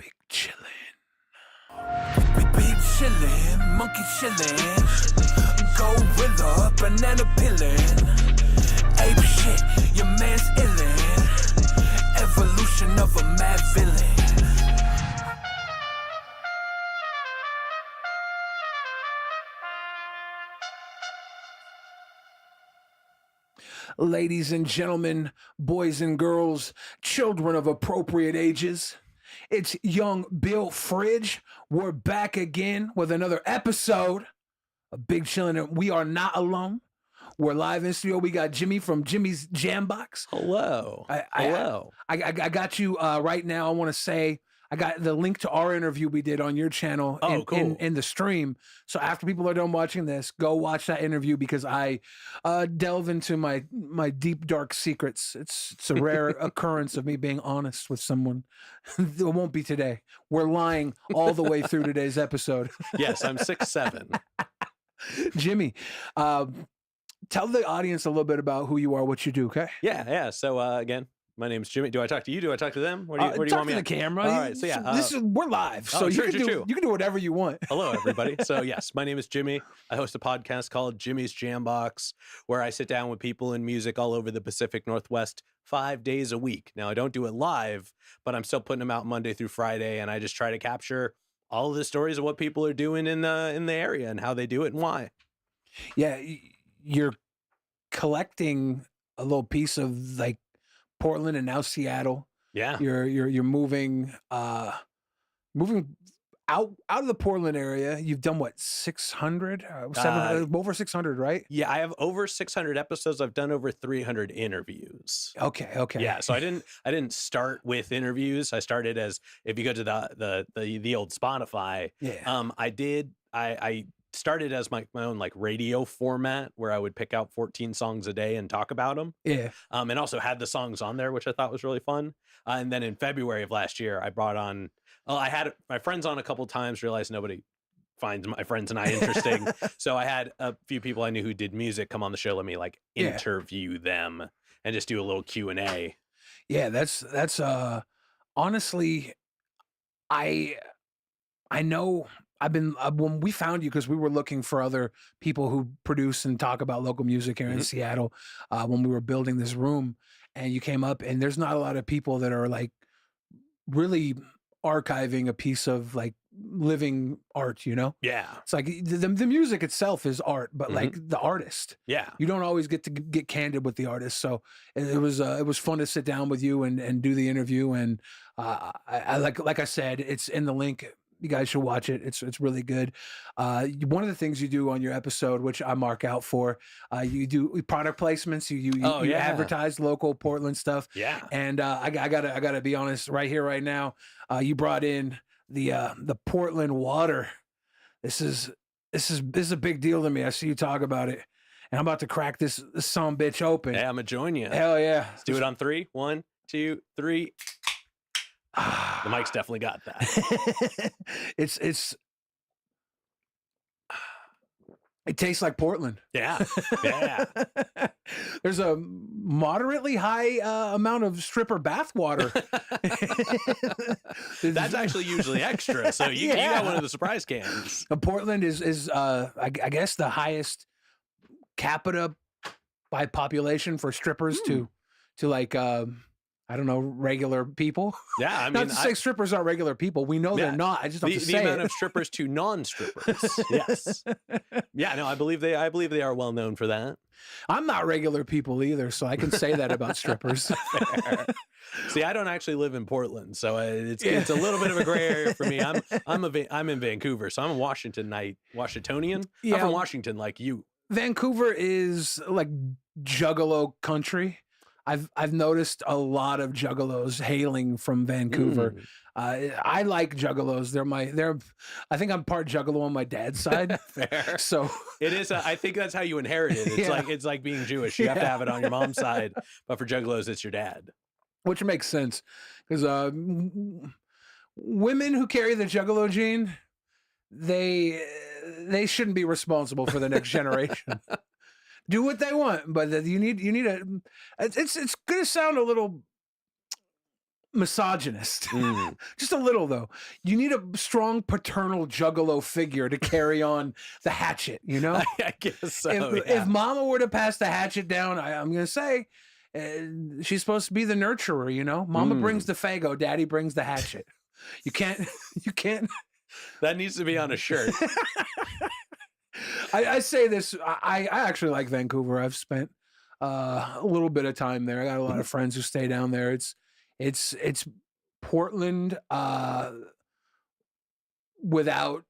Big Chillin. Big Chillin, monkey chillin, gorilla, banana pillin, ape shit, your man's illin, evolution of a mad villain. Ladies and gentlemen, boys and girls, children of appropriate ages, it's young Bill Fridge. We're back again with another episode of Big Chillin'. And we are not alone. We're live in studio. We got Jimmy from Jimmy's JamBox. Hello. Hello. I got you right now. I want to say I got the link to our interview we did on your channel in the stream. So after people are done watching this, go watch that interview because I delve into my deep, dark secrets. It's a rare occurrence of me being honest with someone. It won't be today. We're lying all the way through today's episode. Yes, I'm 6'7". Jimmy, tell the audience a little bit about who you are, what you do, okay? Yeah. So again, my name's Jimmy. Do I talk to you? Do I talk to them? What do you want me to the camera. All right. So yeah, we're live, so you can do whatever you want. Hello, everybody. So yes, my name is Jimmy. I host a podcast called Jimmy's JamBox, where I sit down with people in music all over the Pacific Northwest 5 days a week. Now I don't do it live, but I'm still putting them out Monday through Friday, and I just try to capture all of the stories of what people are doing in the area and how they do it and why. Yeah, you're collecting a little piece of like Portland and now Seattle. Yeah, you're moving out of the Portland area. You've done what, 600, 700, over 600, right? Yeah, I have over 600 episodes. I've done over 300 interviews. Okay. Yeah, so I didn't start with interviews. I started as, if you go to the old Spotify. Yeah. I started as my own like radio format where I would pick out 14 songs a day and talk about them. Yeah. And also had the songs on there, which I thought was really fun. And then in February of last year, I brought on, I had my friends on a couple times, realized nobody finds my friends and I interesting. So I had a few people I knew who did music come on the show, let me like interview them and just do a little Q&A. Yeah, that's honestly, I know when we found you, because we were looking for other people who produce and talk about local music here in Seattle, when we were building this room, and you came up, and there's not a lot of people that are like really archiving a piece of like living art, you know? Yeah. It's like the music itself is art, but like the artist. Yeah. You don't always get to get candid with the artist. So it was fun to sit down with you and do the interview. And I like I said, it's in the link. You guys should watch it. It's really good. One of the things you do on your episode, which I mark out for, you do product placements. You advertise local Portland stuff. Yeah. And I gotta be honest, right here, right now. You brought in the Portland water. This is a big deal to me. I see you talk about it, and I'm about to crack this son of a bitch open. Yeah, I'm gonna join you. Hell yeah! Let's do it on 3. 1, 2, 3. The mic's definitely got that. It tastes like Portland. Yeah. There's a moderately high amount of stripper bath water. That's actually usually extra. So you got one of the surprise cans. Portland is I guess the highest capita by population for strippers to like I don't know, regular people. Yeah, I mean, not to say strippers aren't regular people. We know they're not. I just don't have to say the amount of strippers to non-strippers. Yes. Yeah, no, I believe they are well known for that. I'm not regular people either, so I can say that about strippers. Fair. See, I don't actually live in Portland, so it's a little bit of a gray area for me. I'm in Vancouver, so I'm a Washingtonian. Yeah. I'm from Washington, like you. Vancouver is like juggalo country. I've noticed a lot of juggalos hailing from Vancouver. I like juggalos. I think I'm part juggalo on my dad's side. Fair. So it is. I think that's how you inherit it. It's like being Jewish. You have to have it on your mom's side, but for juggalos, it's your dad. Which makes sense because women who carry the juggalo gene, they shouldn't be responsible for the next generation. Do what they want, but you need a. It's going to sound a little misogynist. Mm. Just a little, though. You need a strong paternal juggalo figure to carry on the hatchet, you know? I guess so. If Mama were to pass the hatchet down, I'm going to say she's supposed to be the nurturer, you know? Mama brings the Fago, Daddy brings the hatchet. You can't. That needs to be on a shirt. I say this. I actually like Vancouver. I've spent a little bit of time there. I got a lot of friends who stay down there. It's Portland without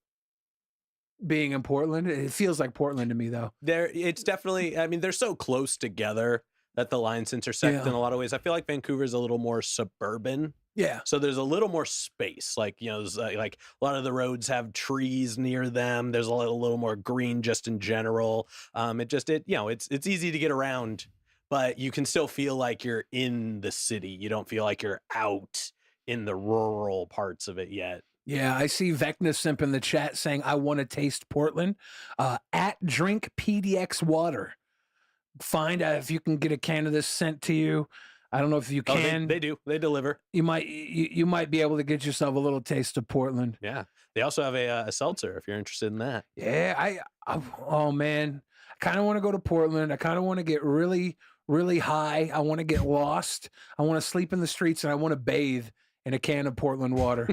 being in Portland. It feels like Portland to me, though. It's definitely. I mean, they're so close together that the lines intersect in a lot of ways. I feel like Vancouver's a little more suburban. Yeah. So there's a little more space. Like, there's like a lot of the roads have trees near them. There's a little more green just in general. It's easy to get around, but you can still feel like you're in the city. You don't feel like you're out in the rural parts of it yet. Yeah, I see Vecna Simp in the chat saying, I want to taste Portland. At Drink PDX Water. Find out if you can get a can of this sent to you. I don't know if you can. They do. They deliver. You might be able to get yourself a little taste of Portland. Yeah. They also have a seltzer if you're interested in that. Yeah. Oh man, I kind of want to go to Portland. I kind of want to get really, really high. I want to get lost. I want to sleep in the streets, and I want to bathe in a can of Portland water.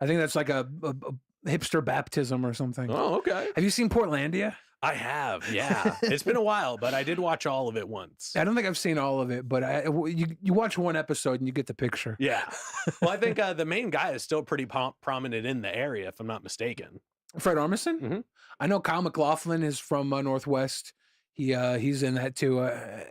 I think that's like a hipster baptism or something. Oh, okay. Have you seen Portlandia? I have, yeah. It's been a while, but I did watch all of it once. I don't think I've seen all of it, but you watch one episode and you get the picture. Yeah. Well, I think the main guy is still pretty prominent in the area, if I'm not mistaken. Fred Armisen? Mm-hmm. I know Kyle MacLachlan is from Northwest. He's in that too. I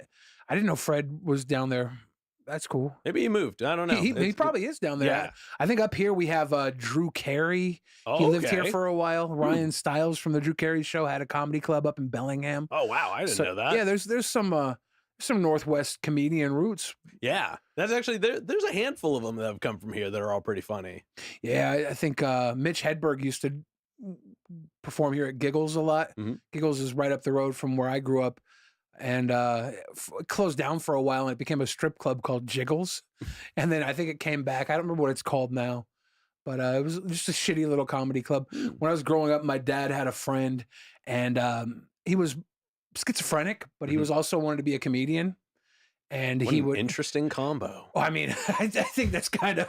didn't know Fred was down there. That's cool. Maybe he moved. I don't know. He probably is down there. Yeah. I think up here we have Drew Carey. He lived here for a while. Ryan Stiles from the Drew Carey Show had a comedy club up in Bellingham. Oh wow, I didn't know that. Yeah, there's some Northwest comedian roots. Yeah, that's actually there's a handful of them that have come from here that are all pretty funny. Yeah, I think Mitch Hedberg used to perform here at Giggles a lot. Mm-hmm. Giggles is right up the road from where I grew up. And closed down for a while, and it became a strip club called Jiggles. And then I think it came back. I don't remember what it's called now, but it was just a shitty little comedy club. When I was growing up, my dad had a friend, and he was schizophrenic, but he was also wanted to be a comedian. And what an interesting combo. Well, I mean, I think that's kind of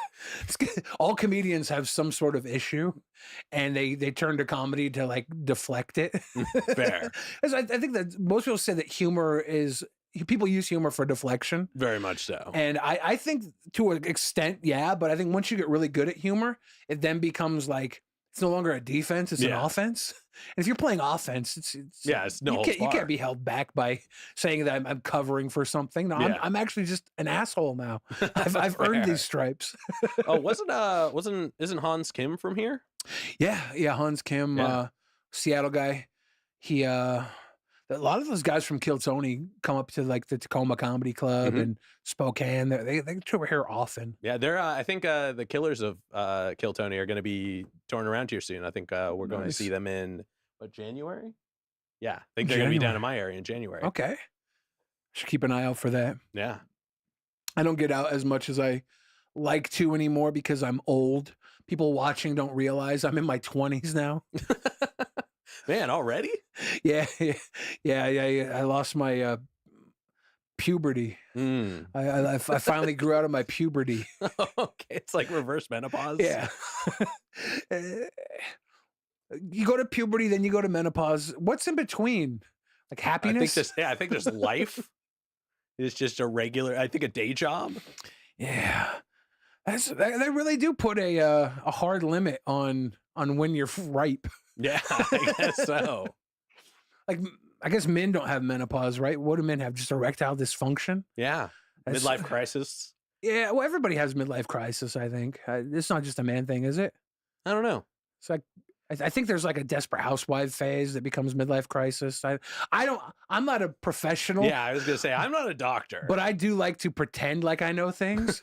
all comedians have some sort of issue, and they turn to comedy to like deflect it. Fair. I think that most people say that people use humor for deflection. Very much so. And I think to an extent, yeah, but I think once you get really good at humor, it then becomes like it's no longer a defense; it's an offense. And if you're playing offense, it's no you can't be held back by saying that I'm covering for something. No, I'm actually just an asshole now. I've earned these stripes. Oh, isn't Hans Kim from here? Yeah, Hans Kim, Seattle guy. He a lot of those guys from Kill Tony come up to like the Tacoma Comedy Club and Spokane. They tour here often. Yeah, they're. I think the Killers of Kill Tony are going to be touring around here soon. I think we're going to see them in January. Yeah, I think they're going to be down in my area in January. Okay, should keep an eye out for that. Yeah, I don't get out as much as I like to anymore because I'm old. People watching don't realize I'm in my 20s now. Man, already? Yeah. I lost my puberty. I finally grew out of my puberty. Okay, it's like reverse menopause. Yeah. You go to puberty, then you go to menopause. What's in between? Like happiness? I think there's life. It's just a day job. Yeah. They really do put a hard limit on when you're ripe. Yeah, I guess so. Like, I guess men don't have menopause, right? What do men have? Just erectile dysfunction? Yeah. Midlife crisis. Yeah, well, everybody has midlife crisis, I think. It's not just a man thing, is it? I don't know. It's like, I think there's like a desperate housewife phase that becomes midlife crisis. I'm not a professional. Yeah, I was going to say, I'm not a doctor. But I do like to pretend like I know things.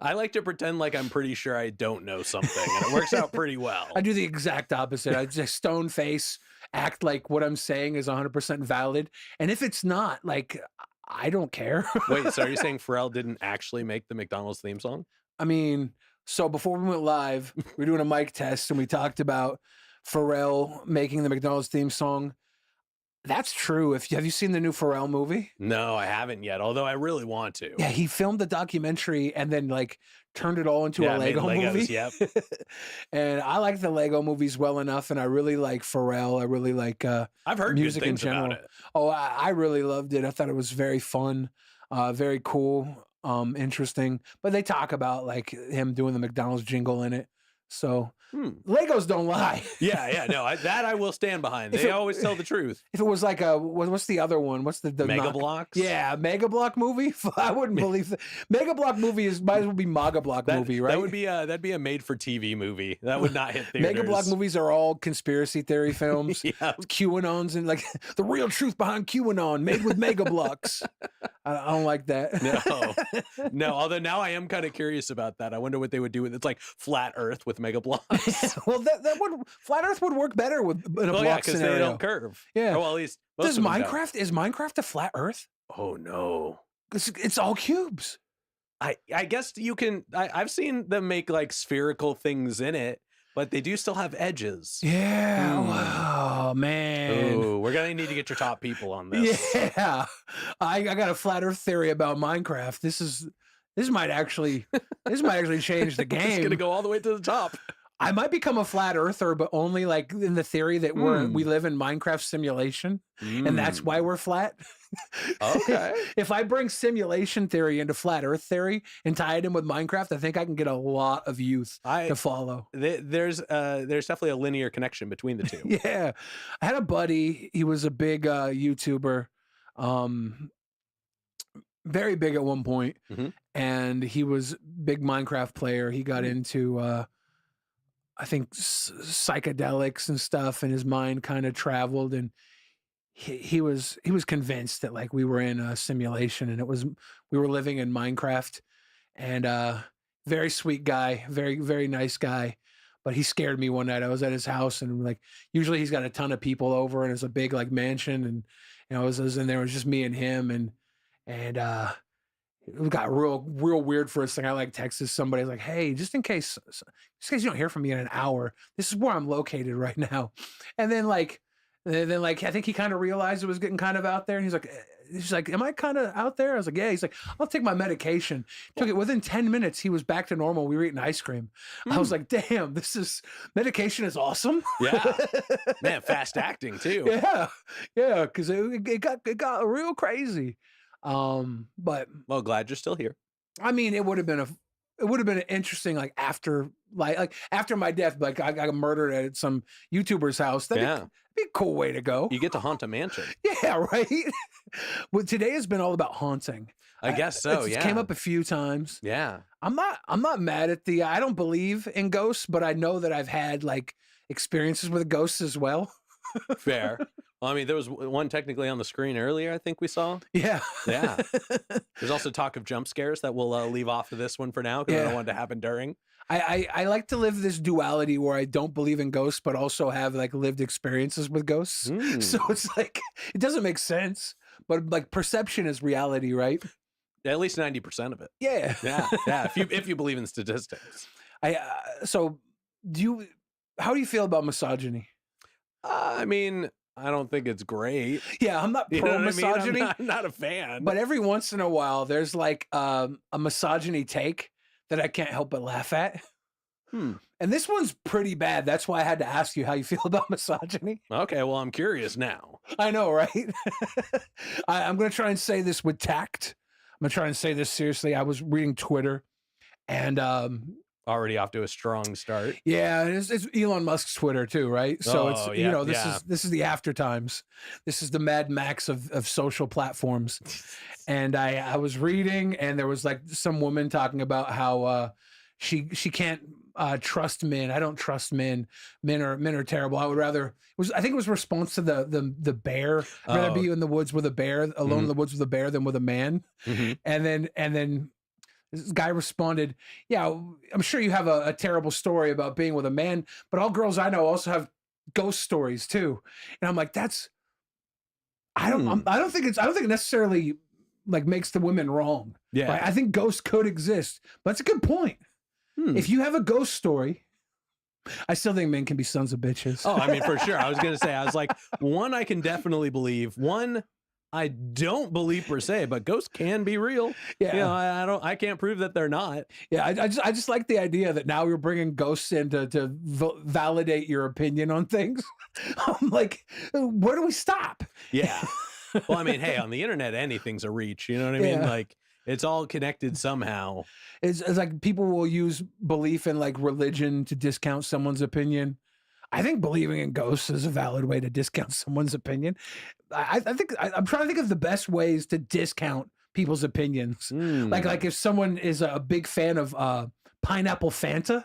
I like to pretend like I'm pretty sure I don't know something, and it works out pretty well. I do the exact opposite. I just stone face, act like what I'm saying is 100% valid. And if it's not, like, I don't care. Wait, so are you saying Pharrell didn't actually make the McDonald's theme song? I mean, so before we went live, we were doing a mic test and we talked about Pharrell making the McDonald's theme song. That's true. Have you seen the new Pharrell movie? No, I haven't yet, although I really want to. Yeah, he filmed the documentary and then like turned it all into a Lego movie. Yep. And I like the Lego movies well enough, and I really like Pharrell. I really like I've heard music good things in general. about it. Oh, I really loved it. I thought it was very fun, very cool, interesting. But they talk about like him doing the McDonald's jingle in it. So Legos don't lie. Yeah, no, I will stand behind. They always tell the truth. If it was like what's the other one? What's the Mega Blocks? Yeah, Mega Block movie. I wouldn't believe that. Mega Block movie might as well be Maga Block movie, right? That'd be a made for TV movie. That would not hit theaters. Mega Block movies are all conspiracy thery films. Yeah. QAnons and like the real truth behind QAnon made with Mega Blocks. I don't like that. No. Although now I am kind of curious about that. I wonder what they would do with it's like flat Earth with Mega Blocks. Well, that would flat Earth would work better with in a block scenario. They don't curve. Yeah. Well, at least does Minecraft is Minecraft a flat Earth? Oh no, it's all cubes. I guess you can. I've seen them make like spherical things in it, but they do still have edges. Yeah. Wow, man. Ooh, we're gonna need to get your top people on this. Yeah. I got a flat Earth theory about Minecraft. This might actually change the game. It's gonna go all the way to the top. I might become a flat earther, but only like in the theory that we live in Minecraft simulation, and that's why we're flat. Okay. If I bring simulation theory into flat Earth theory and tie it in with Minecraft, I think I can get a lot of youth to follow. There's definitely a linear connection between the two. Yeah, I had a buddy. He was a big YouTuber, very big at one point, and he was big Minecraft player. He got into I think psychedelics and stuff, and his mind kind of traveled, and he was convinced that like we were in a simulation and we were living in Minecraft. And very sweet guy, very very nice guy, but he scared me one night. I was at his house, and like usually he's got a ton of people over, and it's a big like mansion, and I was in there. It was just me and him, and it got real weird for a second. I like texted somebody. I was like, "Hey, just in case you don't hear from me in an hour, this is where I'm located right now." And then like I think he kind of realized it was getting kind of out there, and he's like, "Am I kind of out there?" I was like, "Yeah." He's like, "I'll take my medication." Took it within 10 minutes. He was back to normal. We were eating ice cream. I was like, "Damn, medication is awesome." Yeah, man, fast acting too. Yeah, because it got real crazy. But well, glad you're still here. I mean, it would have been an interesting like after my death, like I got murdered at some YouTuber's house. That'd be a cool way to go. You get to haunt a mansion. Yeah, right. Well, today has been all about haunting. I guess so. It came up a few times. Yeah. I'm not mad at I don't believe in ghosts, but I know that I've had like experiences with ghosts as well. Fair. Well, I mean, there was one technically on the screen earlier, I think we saw. Yeah. There's also talk of jump scares that we'll leave off of this one for now because I don't want it to happen during. I like to live this duality where I don't believe in ghosts, but also have like lived experiences with ghosts. So it's like, it doesn't make sense, but like perception is reality, right? At least 90% of it. Yeah. Yeah. If you believe in statistics. So how do you feel about misogyny? I mean, I don't think it's great. Yeah, I'm not pro misogyny. I'm not a fan. But every once in a while, there's like a misogyny take that I can't help but laugh at. And this one's pretty bad. That's why I had to ask you how you feel about misogyny. Okay, well, I'm curious now. I know, right? I'm going to try and say this with tact. I'm going to try and say this seriously. I was reading Twitter, and already off to a strong start. Yeah, it's Elon Musk's Twitter too, right? So this is the after times. This is the Mad Max of social platforms. And I was reading, and there was like some woman talking about how she can't trust men. I don't trust men. Men are terrible. I would rather I think it was a response to the bear. I'd rather be in the woods with a bear, alone in the woods with a bear than with a man. And then this guy responded, "Yeah, I'm sure you have a terrible story about being with a man, but all girls I know also have ghost stories too." And I'm like, I don't think necessarily like makes the women wrong. Yeah. Right? I think ghosts could exist. But that's a good point. If you have a ghost story, I still think men can be sons of bitches. Oh, I mean, for sure. I was going to say, I was like, one, I can definitely believe. One, I don't believe per se, but ghosts can be real. Yeah. You know, I can't prove that they're not. Yeah. I just like the idea that now you're bringing ghosts in to validate your opinion on things. I'm like, where do we stop? Yeah. Well, I mean, hey, on the internet, anything's a reach. You know what I mean? Like, it's all connected somehow. It's like people will use belief in like religion to discount someone's opinion. I think believing in ghosts is a valid way to discount someone's opinion. I think I'm trying to think of the best ways to discount people's opinions. Like if someone is a big fan of pineapple Fanta,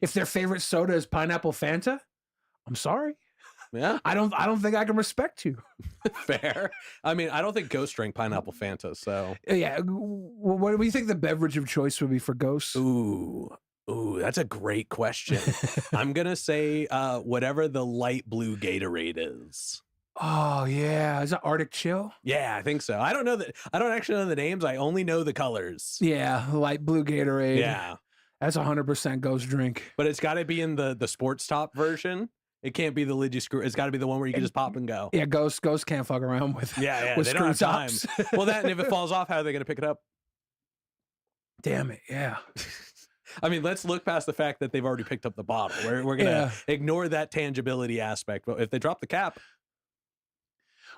if their favorite soda is pineapple Fanta, I'm sorry. Yeah, I don't think I can respect you. Fair. I mean, I don't think ghosts drink pineapple Fanta. So yeah, what do you think the beverage of choice would be for ghosts? Ooh, that's a great question. I'm gonna say whatever the light blue Gatorade is. Oh yeah, is that Arctic Chill? Yeah, I think so. I don't actually know the names. I only know the colors. Yeah, light blue Gatorade. Yeah, that's 100% ghost drink. But it's got to be in the sports top version. It can't be the lid you screw. It's got to be the one where you can just pop and go. Yeah, ghosts can't fuck around with. Yeah, with they screw don't have tops. time. Well, and if it falls off, how are they going to pick it up? Damn it! Yeah. I mean, let's look past the fact that they've already picked up the bottle. We're going to ignore that tangibility aspect. But if they drop the cap.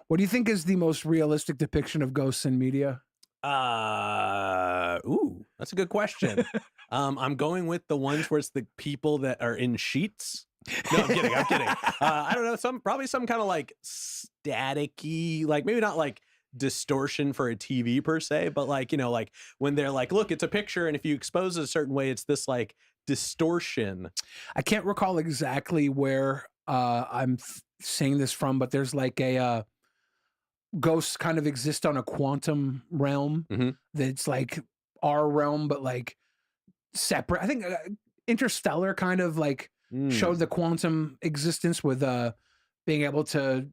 What do you think is the most realistic depiction of ghosts in media? That's a good question. I'm going with the ones where it's the people that are in sheets. No, I'm kidding. I don't know. Probably some kind of like staticky, like maybe not like distortion for a TV per se, but like, you know, like when they're like, look, it's a picture, and if you expose it a certain way, it's this like distortion. I can't recall exactly where I'm seeing this from, but there's like a ghosts kind of exist on a quantum realm that's like our realm, but like separate. I think Interstellar kind of like showed the quantum existence with being able to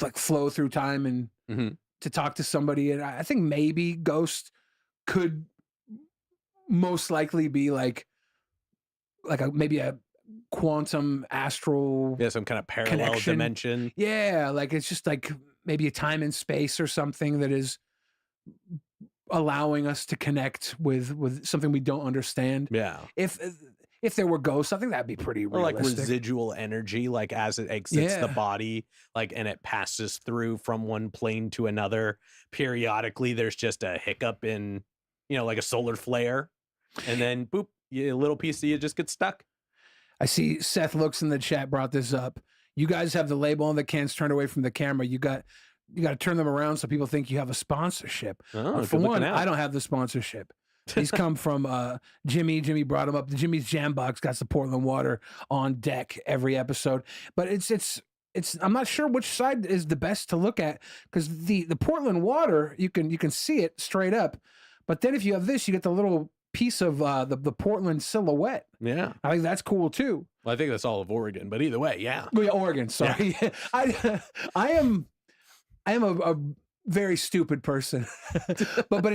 like flow through time and to talk to somebody. And I think maybe ghosts could most likely be like maybe a quantum astral, some kind of parallel connection. Dimension. Yeah, like it's just like maybe a time and space or something that is allowing us to connect with something we don't understand. Yeah. If there were ghosts, I think that'd be pretty realistic. Or like residual energy, like as it exits the body, like, and it passes through from one plane to another. Periodically, there's just a hiccup in, you know, like a solar flare, and then boop, a little piece of you just gets stuck. I see Seth Looks in the chat brought this up. You guys have the label on the cans turned away from the camera. You got to turn them around so people think you have a sponsorship. For one, I don't have the sponsorship. These come from Jimmy. Jimmy brought them up. Jimmy's JamBox got the Portland water on deck every episode. But it's I'm not sure which side is the best to look at, because the Portland water, you can see it straight up. But then if you have this, you get the little piece of the Portland silhouette. Yeah, I think that's cool too. Well, I think that's all of Oregon, but either way, yeah. Oh, yeah, Oregon. Sorry, yeah. I am a very stupid person, but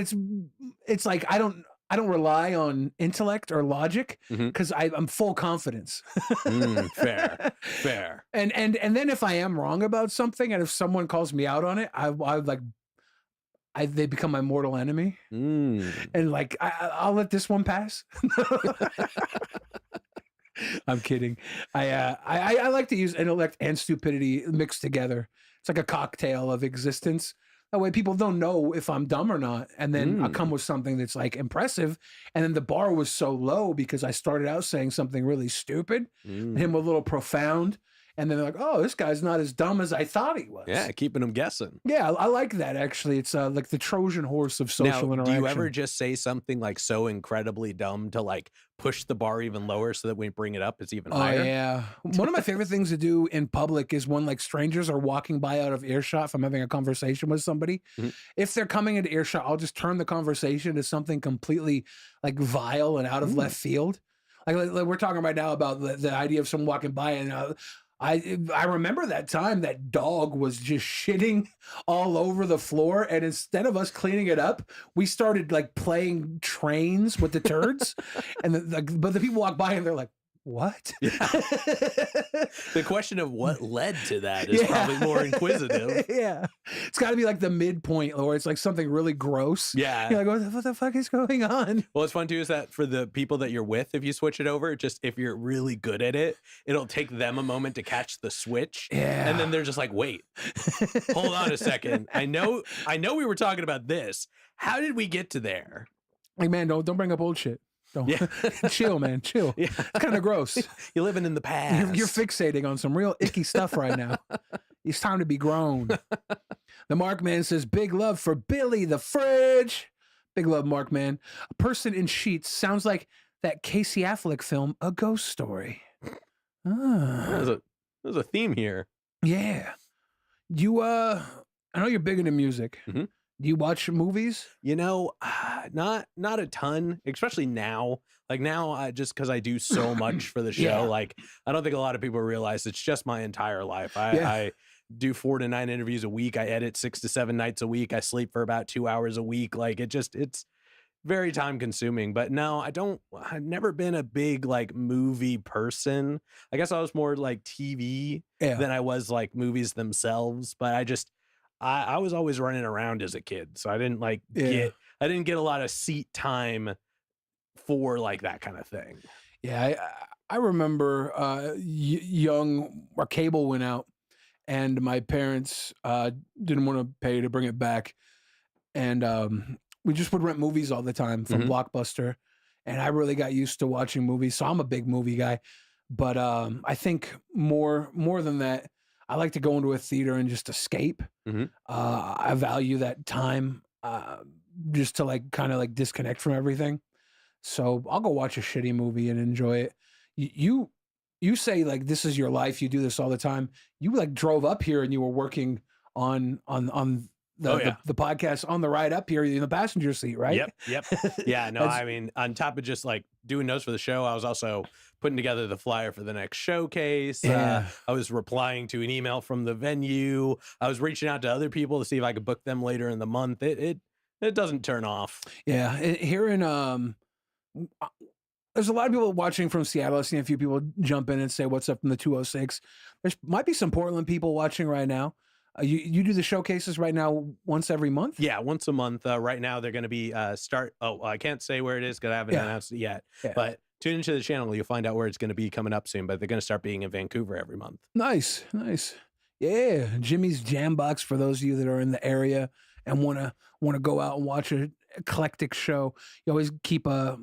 it's like I don't rely on intellect or logic, because I'm full confidence. Fair. And then if I am wrong about something, and if someone calls me out on it, they become my mortal enemy. And like I'll let this one pass. I'm kidding. I like to use intellect and stupidity mixed together. It's like a cocktail of existence. That way people don't know if I'm dumb or not. And then I'll come with something that's like impressive. And then the bar was so low because I started out saying something really stupid, and him a little profound. And then they're like, oh, this guy's not as dumb as I thought he was. Yeah, keeping them guessing. Yeah, I like that, actually. It's like the Trojan horse of social interaction. Do you ever just say something like so incredibly dumb to like push the bar even lower so that when we bring it up, it's even higher? Oh, yeah. One of my favorite things to do in public is when like strangers are walking by out of earshot, if I'm having a conversation with somebody. If they're coming into earshot, I'll just turn the conversation to something completely like vile and out of left field. Like we're talking right now about the idea of someone walking by and I remember that time that dog was just shitting all over the floor, and instead of us cleaning it up, we started like playing trains with the turds, and but the people walk by and they're like, "What?" Yeah. The question of what led to that is probably more inquisitive. Yeah, it's got to be like the midpoint, or it's like something really gross. Yeah, you're like, what the fuck is going on? Well, what's fun too is that for the people that you're with, if you switch it over, just if you're really good at it, it'll take them a moment to catch the switch. Yeah, and then they're just like, "Wait, hold on a second. I know we were talking about this. How did we get to there?" Like, man, don't bring up old shit. Don't. Yeah. Chill, man. Chill. Yeah. It's kind of gross. You're living in the past. You're fixating on some real icky stuff right now. It's time to be grown. The Mark Man says, big love for Billy the Fridge. Big love, Mark Man. A person in sheets sounds like that Casey Affleck film, A Ghost Story. There's a theme here. Yeah. You, I know you're big into music. Mm-hmm. Do you watch movies? You know, not a ton, especially now. Like now, just because I do so much for the show, Yeah. like I don't think a lot of people realize it's just my entire life. I do 4 to 9 interviews a week. I edit 6 to 7 nights a week. I sleep for about 2 hours a week. Like it's very time consuming. But no, I've never been a big like movie person. I guess I was more like TV than I was like movies themselves. But I was always running around as a kid, so I didn't get a lot of seat time for like that kind of thing. Yeah, I remember young, our cable went out, and my parents didn't want to pay to bring it back, and we just would rent movies all the time from Blockbuster, and I really got used to watching movies. So I'm a big movie guy, but I think more than that, I like to go into a theater and just escape. I value that time just to like kind of like disconnect from everything. So I'll go watch a shitty movie and enjoy it. You say like this is your life. You do this all the time. You like drove up here and you were working on the podcast on the ride up here in the passenger seat, right? Yep. Yeah, no, I mean, on top of just like doing notes for the show, I was also putting together the flyer for the next showcase. I was replying to an email from the venue. I was reaching out to other people to see if I could book them later in the month. It doesn't turn off. Yeah, here in there's a lot of people watching from Seattle. I've seen a few people jump in and say what's up from the 206. There might be some Portland people watching right now. You do the showcases right now once every month? Yeah, once a month. Right now they're going to be I can't say where it is because I haven't announced it yet. Yeah. But tune into the channel. You'll find out where it's going to be coming up soon. But they're going to start being in Vancouver every month. Nice. Yeah, Jimmy's JamBox for those of you that are in the area and want to go out and watch an eclectic show. You always keep 4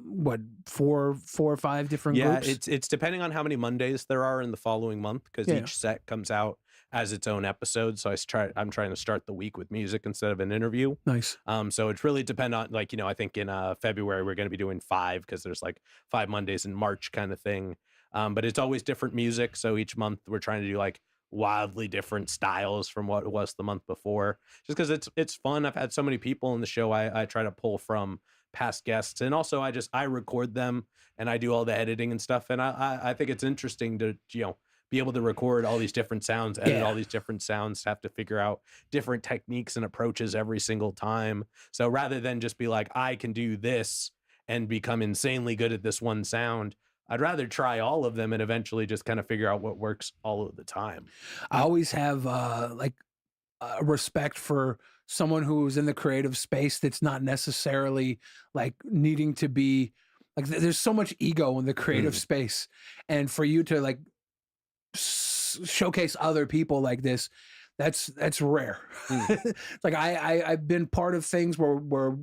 or 5 different groups? Yeah, it's depending on how many Mondays there are in the following month because each set comes out as its own episode. So I'm trying to start the week with music instead of an interview. Nice. So it's really depend on like, I think in February we're going to be doing 5 because there's like 5 Mondays in March kind of thing. But it's always different music. So each month we're trying to do like wildly different styles from what it was the month before, just because it's fun. I've had so many people in the show I try to pull from past guests, and also I record them and I do all the editing and stuff, and I think it's interesting to be able to record all these different sounds, edit all these different sounds, have to figure out different techniques and approaches every single time. So rather than just be like, I can do this and become insanely good at this one sound, I'd rather try all of them and eventually just kind of figure out what works all of the time. I always have respect for someone who's in the creative space that's not necessarily like needing to be like, there's so much ego in the creative space, and for you to like showcase other people like this, that's rare. Like I've been part of things where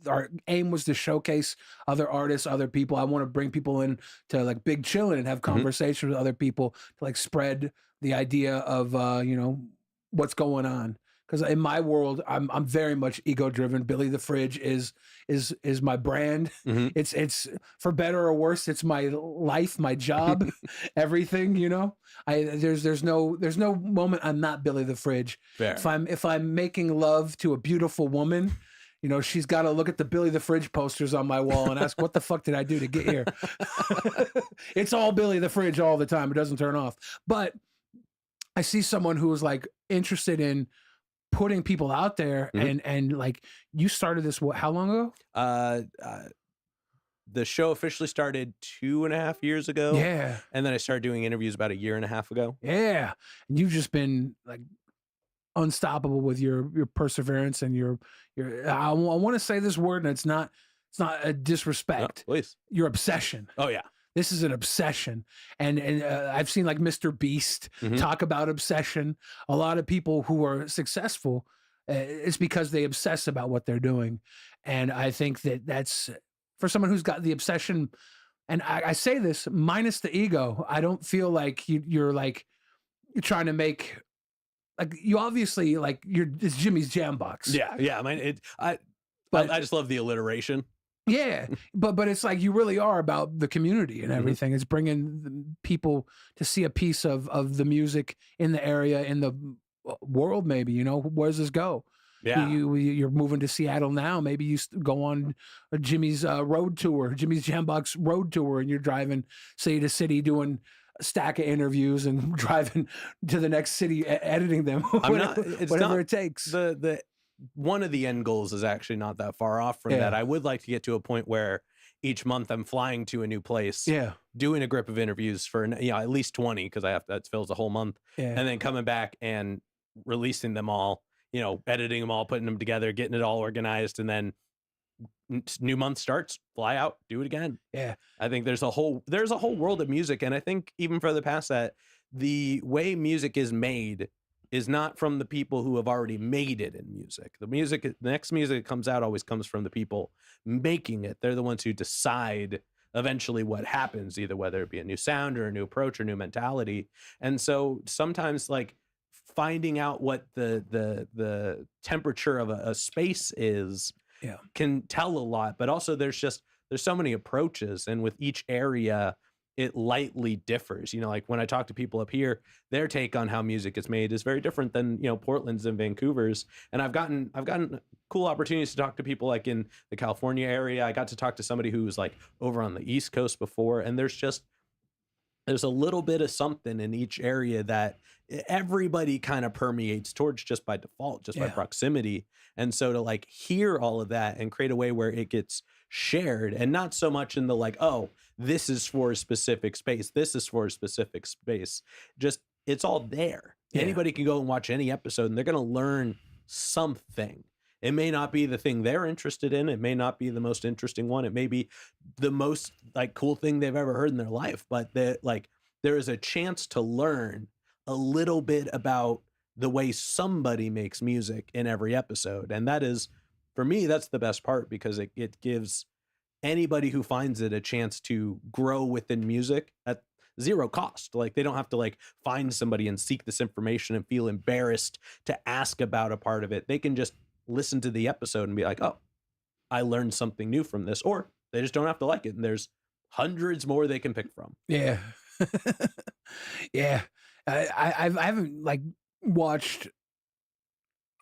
our aim was to showcase other artists, other people. I want to bring people in to like Big Chillin and have conversations with other people to like spread the idea of what's going on. Because in my world, I'm very much ego driven. Billy the Fridge is my brand. It's for better or worse. It's my life, my job, everything. There's no moment I'm not Billy the Fridge. Fair. If I'm making love to a beautiful woman, she's got to look at the Billy the Fridge posters on my wall and ask, what the fuck did I do to get here? It's all Billy the Fridge all the time. It doesn't turn off. But I see someone who is like interested in putting people out there, and like you started this how long ago? The show officially started 2.5 years ago. Yeah. And then I started doing interviews about 1.5 years ago. Yeah. And you've just been like unstoppable with your perseverance and your I want to say this word, and it's not a disrespect. No, please. Your obsession. Oh yeah. This is an obsession. And I've seen like Mr. Beast talk about obsession. A lot of people who are successful, it's because they obsess about what they're doing. And I think that that's for someone who's got the obsession. And I say this minus the ego. I don't feel like you're trying to make, like, you obviously like it's Jimmy's JamBox. Yeah. Yeah. I mean, I just love the alliteration. Yeah, but it's like you really are about the community and everything. It's bringing people to see a piece of the music in the area, in the world. Maybe, where does this go? Yeah, you're moving to Seattle now. Maybe you go on Jimmy's road tour, Jimmy's JamBox road tour, and you're driving city to city doing a stack of interviews and driving to the next city, editing them. Whatever it takes. The one of the end goals is actually not that far off from that. I would like to get to a point where each month I'm flying to a new place, doing a grip of interviews for at least 20, because that fills a whole month, and then coming back and releasing them all, editing them all, putting them together, getting it all organized, and then new month starts, fly out, do it again. Yeah, I think there's a whole world of music, and I think even further past that, the way music is made is not from the people who have already made it in music. The next music that comes out always comes from the people making it. They're the ones who decide eventually what happens, either whether it be a new sound or a new approach or new mentality. And so sometimes, like, finding out what the temperature of a space is can tell a lot, but also there's so many approaches, and with each area it lightly differs. Like when I talk to people up here, their take on how music is made is very different than, Portland's and Vancouver's. And I've gotten cool opportunities to talk to people like in the California area. I got to talk to somebody who was like over on the East Coast before, and there's a little bit of something in each area that everybody kind of permeates towards just by default, just by proximity. And so to like hear all of that and create a way where it gets shared, and not so much in the like, oh, this is for a specific space, this is for a specific space, just it's all there. Anybody can go and watch any episode and they're going to learn something. It may not be the thing they're interested in, it may not be the most interesting one, it may be the most like cool thing they've ever heard in their life, but there is a chance to learn a little bit about the way somebody makes music in every episode. And that is, for me, that's the best part, because it gives anybody who finds it a chance to grow within music at zero cost. Like, they don't have to like find somebody and seek this information and feel embarrassed to ask about a part of it. They can just listen to the episode and be like, oh, I learned something new from this, or they just don't have to like it. And there's hundreds more they can pick from. Yeah. Yeah. I haven't like watched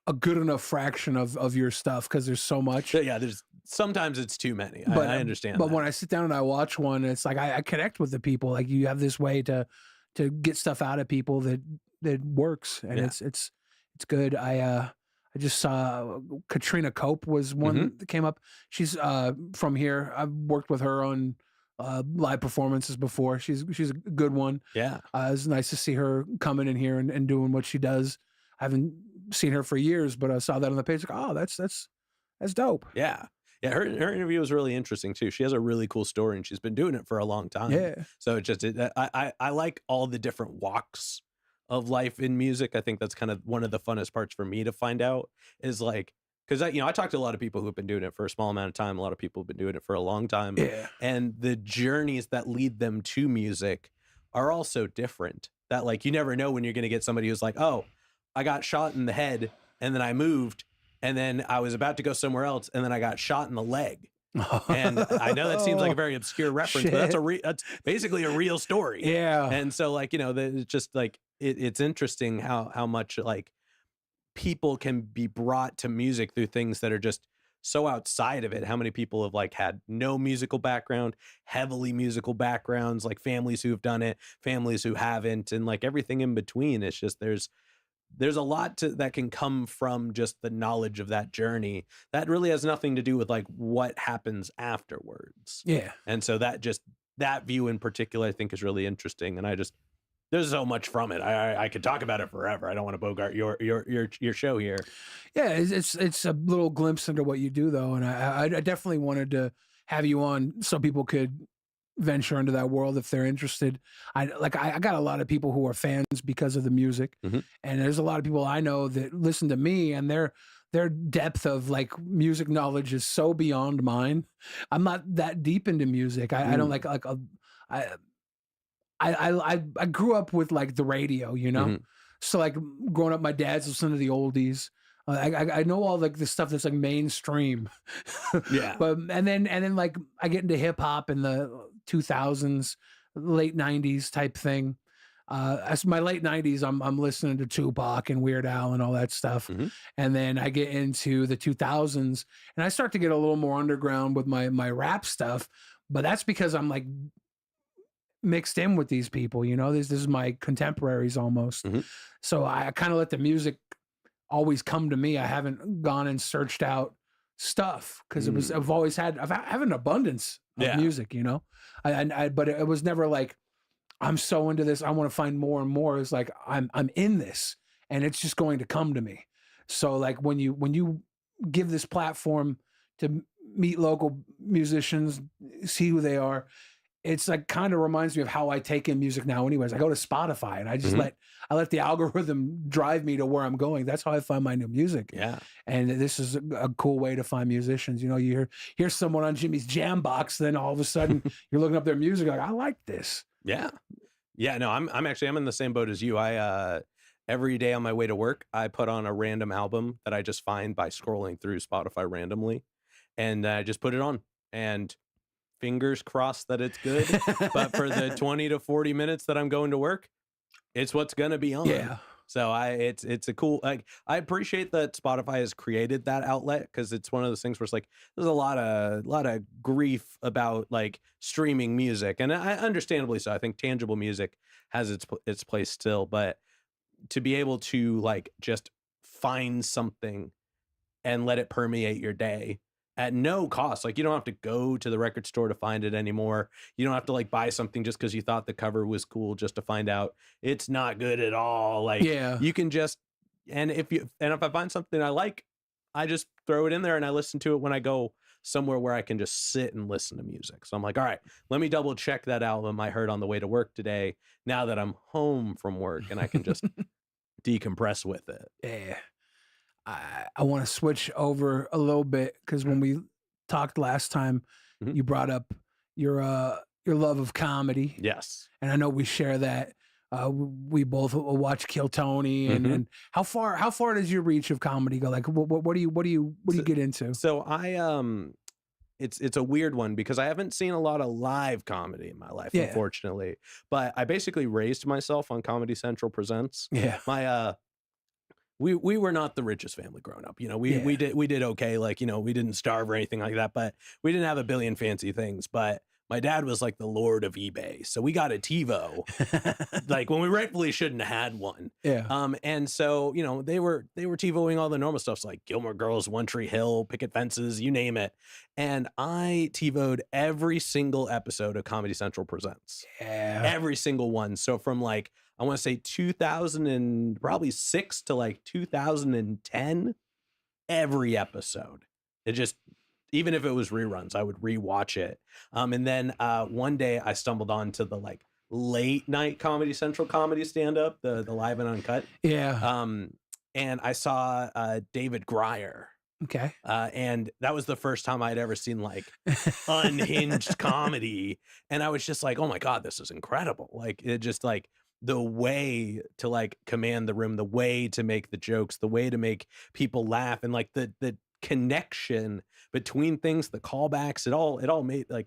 a good enough fraction of your stuff, because there's so much. Yeah, sometimes it's too many. I understand. But that. when I sit down and I watch one, it's like I connect with the people. Like, you have this way to get stuff out of people that works, and it's good. I just saw Katrina Cope was one that came up. She's from here. I've worked with her on live performances before. She's a good one. Yeah. It was nice to see her coming in here and doing what she does. I haven't seen her for years, but I saw that on the page. Like, oh, that's dope. Yeah. Yeah. Her interview was really interesting too. She has a really cool story, and she's been doing it for a long time. Yeah. So I like all the different walks of life in music. I think that's kind of one of the funnest parts for me to find out, is like, because I talked to a lot of people who've been doing it for a small amount of time. A lot of people have been doing it for a long time. Yeah. And the journeys that lead them to music are also different. That like, you never know when you're going to get somebody who's like, oh, I got shot in the head and then I moved, and then I was about to go somewhere else, and then I got shot in the leg. And I know that seems like a very obscure reference, but that's basically a real story. Yeah. And so like, it's just like, it's interesting how much like people can be brought to music through things that are just so outside of it, how many people have like had no musical background, heavily musical backgrounds, like families who've done it, families who haven't, and like everything in between. It's just there's a lot that can come from just the knowledge of that journey that really has nothing to do with like what happens afterwards. Yeah. And so that view in particular, I think, is really interesting. And there's so much from it. I could talk about it forever. I don't want to bogart your show here. Yeah, it's a little glimpse into what you do though, and I definitely wanted to have you on so people could venture into that world if they're interested. I got a lot of people who are fans because of the music, and there's a lot of people I know that listen to me, and their depth of like music knowledge is so beyond mine. I'm not that deep into music. I don't I grew up with like the radio, you know. So like growing up, my dad's listening to the oldies. I know all like the stuff that's like mainstream. Yeah. But and then like I get into hip hop in the 2000s, late 90s type thing. As my late 90s, I'm listening to Tupac and Weird Al and all that stuff. And then I get into the 2000s and I start to get a little more underground with my rap stuff. But that's because I'm like mixed in with these people, you know. This is my contemporaries almost. So I kind of let the music always come to me. I haven't gone and searched out stuff because I have an abundance of music, you know. But it was never like I'm so into this, I want to find more and more. It's like I'm in this and it's just going to come to me. So like when you give this platform to meet local musicians, see who they are, it's like kind of reminds me of how I take in music now anyways. I go to Spotify and I just I let the algorithm drive me to where I'm going. That's how I find my new music. Yeah. And this is a cool way to find musicians. You know, you hear someone on Jimmy's JamBox, then all of a sudden you're looking up their music like, I like this. Yeah. Yeah, no, I'm in the same boat as you. I every day on my way to work, I put on a random album that I just find by scrolling through Spotify randomly, and I just put it on, and fingers crossed that it's good. But for the 20 to 40 minutes that I'm going to work, it's what's gonna be on. Yeah. So it's a cool, like, I appreciate that Spotify has created that outlet, because it's one of those things where it's like there's a lot of grief about like streaming music, and I understandably so. I think tangible music has its place still, but to be able to like just find something and let it permeate your day at no cost. Like, you don't have to go to the record store to find it anymore. You don't have to like buy something just because you thought the cover was cool just to find out it's not good at all. Like, you can just, and if I find something I like, I just throw it in there and I listen to it when I go somewhere where I can just sit and listen to music. So I'm like, all right, let me double check that album I heard on the way to work today, now that I'm home from work, and I can just decompress with it. Yeah. I want to switch over a little bit because when we talked last time, you brought up your love of comedy. Yes, and I know we share that. We both watch Kill Tony, and how far does your reach of comedy go? Like, what do you get into? So it's a weird one because I haven't seen a lot of live comedy in my life, unfortunately. But I basically raised myself on Comedy Central Presents. Yeah, we were not the richest family growing up. You know, we did okay. Like, you know, we didn't starve or anything like that, but we didn't have a billion fancy things. But my dad was like the lord of eBay. So we got a TiVo, like when we rightfully shouldn't have had one. Yeah. And so, you know, they were TiVoing all the normal stuff, like Gilmore Girls, One Tree Hill, Picket Fences, you name it. And I TiVoed every single episode of Comedy Central Presents. Yeah. Every single one. So from like, I want to say 2006 to like 2010, every episode. It just, even if it was reruns, I would rewatch it. And then one day I stumbled onto the like late night Comedy Central comedy stand-up, the live and uncut. Yeah. And I saw David Grier. Okay. And that was the first time I'd ever seen like unhinged comedy. And I was just like, oh my God, this is incredible. Like, it just like the way to like command the room, the way to make the jokes, the way to make people laugh, and like the connection between things, the callbacks, it all made like,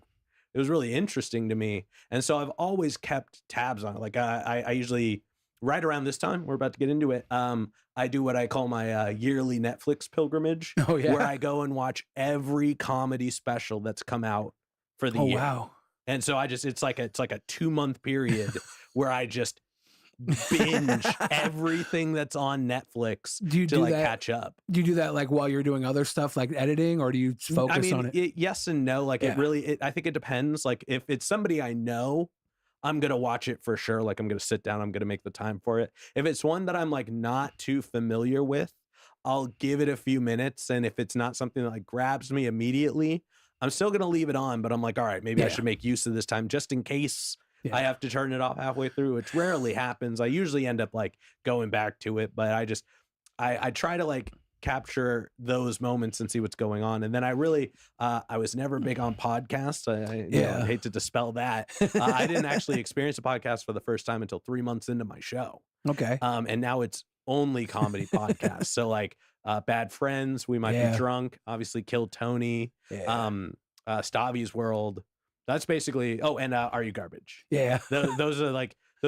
it was really interesting to me. And so I've always kept tabs on it. Like I usually right around this time, we're about to get into it. I do what I call my yearly Netflix pilgrimage. Oh yeah, where I go and watch every comedy special that's come out for the year. Wow. And so it's like a 2-month period where I just binge everything that's on Netflix to catch up. Do you do that like while you're doing other stuff like editing, or do you focus on it? Yes and no. Like I think it depends. Like if it's somebody I know, I'm going to watch it for sure. Like I'm going to sit down, I'm going to make the time for it. If it's one that I'm like not too familiar with, I'll give it a few minutes. And if it's not something that like grabs me immediately, I'm still going to leave it on, but I'm like, all right, maybe I should make use of this time just in case I have to turn it off halfway through, which rarely happens. I usually end up like going back to it, but I try to like capture those moments and see what's going on. And then I really, I was never big on podcasts. I hate to dispel that. I didn't actually experience a podcast for the first time until 3 months into my show. Okay. And now it's only comedy podcasts. So like Bad Friends, We Might Be Drunk, obviously Kill Tony, Stavi's World. That's basically, and Are You Garbage? Yeah. Those are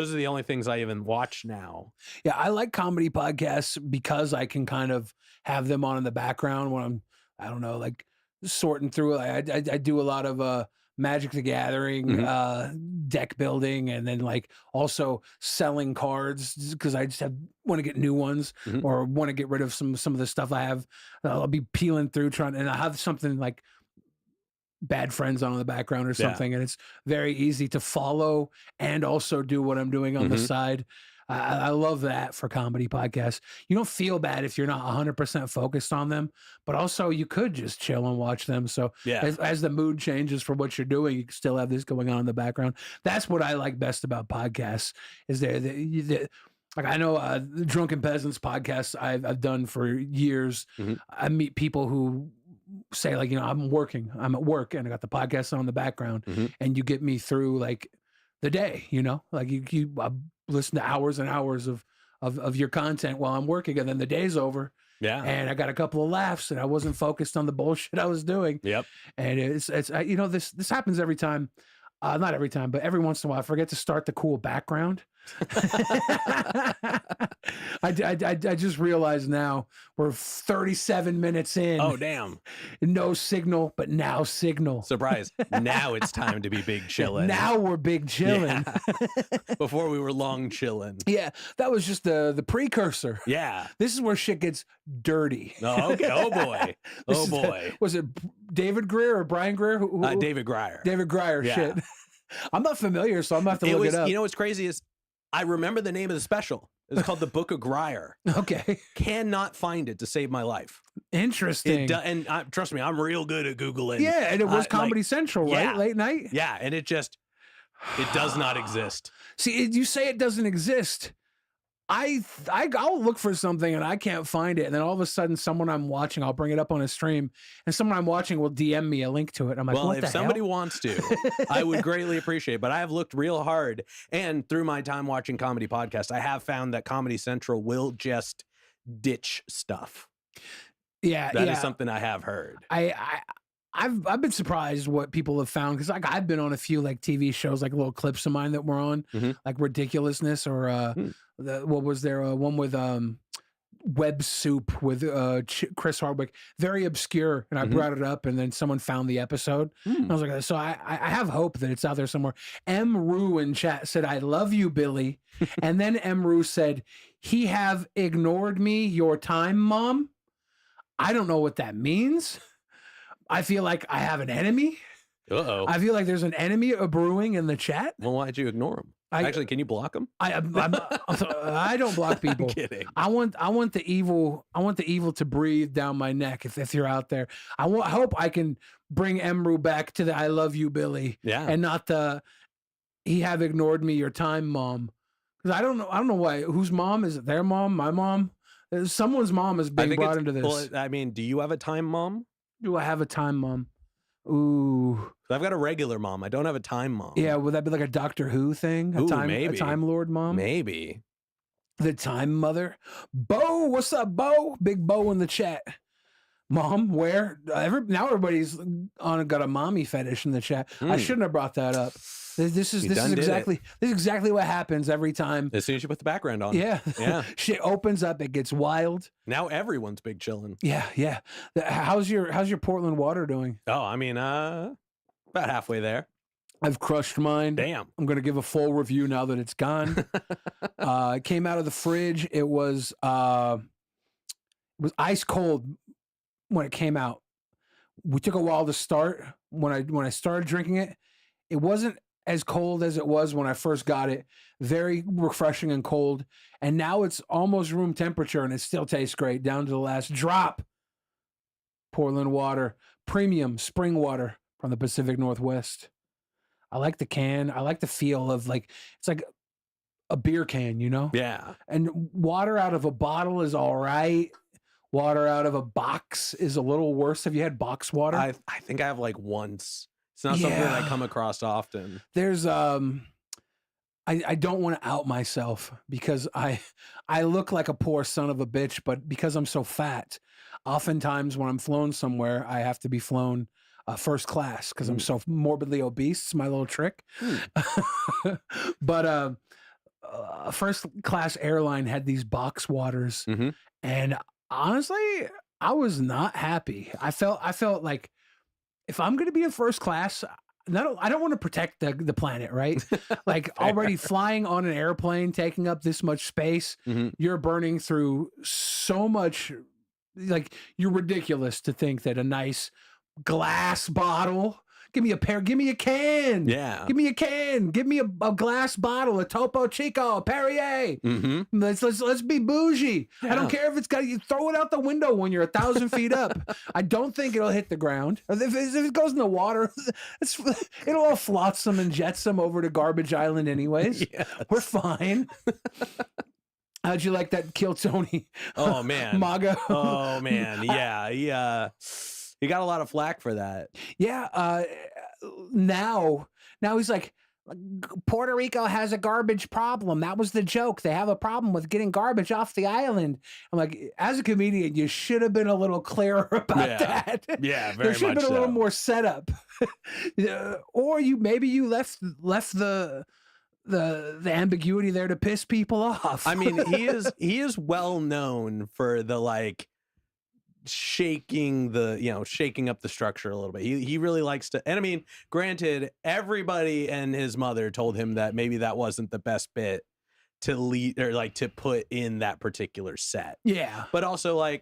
the only things I even watch now. Yeah, I like comedy podcasts because I can kind of have them on in the background when I'm, I don't know, like sorting through. I do a lot of Magic the Gathering, deck building, and then like also selling cards because I just want to get new ones or want to get rid of some of the stuff I have. I'll be peeling through and I have something like Bad Friends on in the background or something, and it's very easy to follow and also do what I'm doing on the side. I love that for comedy podcasts. You don't feel bad if you're not 100% focused on them, but also you could just chill and watch them. So as the mood changes for what you're doing, you can still have this going on in the background. That's what I like best about podcasts is like I know the Drunken Peasants podcast I've done for years. I meet people who say like, I'm at work and I got the podcast on in the background and you get me through like the day, like you listen to hours and hours of your content while I'm working, and then the day's over. Yeah. And I got a couple of laughs and I wasn't focused on the bullshit I was doing. Yep. And it's this happens every time. Not every time, but every once in a while I forget to start the cool background. I just realized now we're 37 minutes in. Oh, damn. No signal, but now signal. Surprise. Now it's time to be big chillin'. Now we're big chillin'. Yeah. Before we were long chillin'. Yeah, that was just the precursor. Yeah. This is where shit gets dirty. Oh, okay. Oh, boy. Oh, boy. Was it David Greer or Brian Greer? David Grier. David Grier, shit. I'm not familiar, so I'm going to have to look it up. You know what's crazy is I remember the name of the special. It's called The Book of Grier. Okay. Cannot find it to save my life. Interesting. And trust me, I'm real good at Googling. Yeah, and it was Comedy Central, right? Late night? Yeah, and it does not exist. See, you say it doesn't exist. I'll look for something and I can't find it. And then all of a sudden, someone I'm watching, I'll bring it up on a stream, and someone I'm watching will DM me a link to it. I'm like, well, what the if somebody hell? wants to, I would greatly appreciate it. But I have looked real hard. And through my time watching comedy podcasts, I have found that Comedy Central will just ditch stuff. Yeah. That is something I have heard. I've been surprised what people have found, because like I've been on a few like TV shows, like little clips of mine that were on, like Ridiculousness or what was there one with Web Soup with Chris Hardwick, very obscure, and I brought it up, and then someone found the episode. And I was like, so I have hope that it's out there somewhere. M. Rue in chat said, "I love you, Billy," and then M. Rue said, "He have ignored me your time, Mom." I don't know what that means. I feel like I have an enemy. Uh-oh. I feel like there's an enemy brewing in the chat. Well, why'd you ignore him? Actually, can you block him? I don't block people. I'm kidding. I want the evil to breathe down my neck. If you're out there, I hope I can bring Emru back to the "I love you, Billy," and not the "he have ignored me your time, Mom." Because I don't know why. Whose mom is it? Their mom? My mom? Someone's mom is being brought into this. Well, I mean, do you have a time mom? Do I have a time mom? Ooh. I've got a regular mom. I don't have a time mom. Yeah, would that be like a Doctor Who thing? Maybe. A Time Lord mom? Maybe. The Time Mother? Bo, what's up, Bo? Big Bo in the chat. Mom, where? Now everybody's got a mommy fetish in the chat. I shouldn't have brought that up. This is exactly what happens every time. As soon as you put the backgroground on. Yeah. Shit opens up, it gets wild. Now everyone's big chillin'. Yeah. How's your Portland water doing? Oh, I mean, about halfway there. I've crushed mine. Damn. I'm going to give a full review now that it's gone. It came out of the fridge. It was ice cold when it came out. We took a while to start. When I started drinking it, it wasn't as cold as it was when I first got it. Very refreshing and cold. And now it's almost room temperature and it still tastes great down to the last drop. Portland water, premium spring water from the Pacific Northwest. I like the can. I like the feel of it's like a beer can, you know? Yeah. And water out of a bottle is all right. Water out of a box is a little worse. Have you had box water? I think I have once. It's not something that I come across often. There's I don't want to out myself because I look like a poor son of a bitch, but because I'm so fat, oftentimes when I'm flown somewhere, I have to be flown first class because I'm so morbidly obese. It's my little trick. But a first class airline had these box waters, and honestly, I was not happy. I felt like if I'm going to be in first class, I don't want to protect the planet, right? Like already flying on an airplane, taking up this much space, you're burning through so much. Like you're ridiculous to think that a nice glass bottle. Give me a can. Yeah. Give me a can. Give me a glass bottle, a Topo Chico, a Perrier. Let's be bougie. Yeah. I don't care if it's got you throw it out the window when you're 1,000 feet up. I don't think it'll hit the ground. If it goes in the water, it'll all flotsam and jetsam over to Garbage Island anyways. Yes. We're fine. How'd you like that Kill Tony? Oh man. MAGA. Oh man. Yeah. He got a lot of flack for that. Yeah. Now he's like, Puerto Rico has a garbage problem. That was the joke. They have a problem with getting garbage off the island. I'm like, as a comedian, you should have been a little clearer about that. Yeah, very much. There should have been a little more setup. Or maybe you left the ambiguity there to piss people off. I mean, he is well known for the shaking up the structure a little bit. He really likes to, and I mean, granted, everybody and his mother told him that maybe that wasn't the best bit to lead or to put in that particular set. Yeah. But also I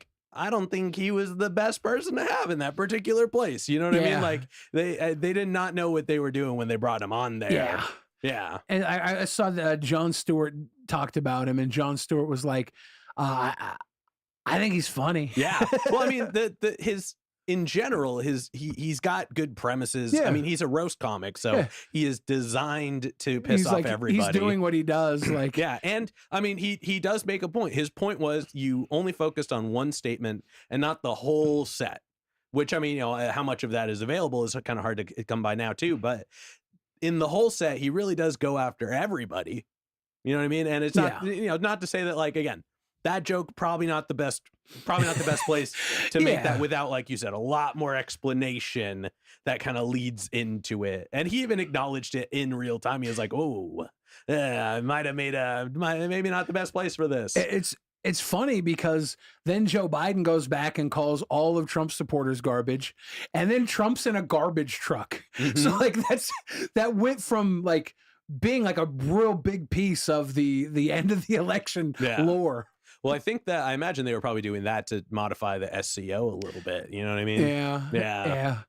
don't think he was the best person to have in that particular place. You know what I mean? They did not know what they were doing when they brought him on there. Yeah. Yeah. And I saw that Jon Stewart talked about him, and Jon Stewart was like, I think he's funny. Yeah. Well, I mean, in general, he's got good premises. Yeah. I mean, he's a roast comic, so he is designed to piss off everybody. He's doing what he does. Yeah. And I mean, he does make a point. His point was you only focused on one statement and not the whole set, which I mean, how much of that is available is kind of hard to come by now too. But in the whole set, he really does go after everybody. You know what I mean? And it's not, not to say that again, that joke probably not the best place to make that without, like you said, a lot more explanation that kind of leads into it. And he even acknowledged it in real time. He was like, "Oh, I might have made maybe not the best place for this." It's funny because then Joe Biden goes back and calls all of Trump's supporters garbage, and then Trump's in a garbage truck. So that went from being a real big piece of the end of the election lore. Well, I imagine they were probably doing that to modify the SEO a little bit. You know what I mean? Yeah.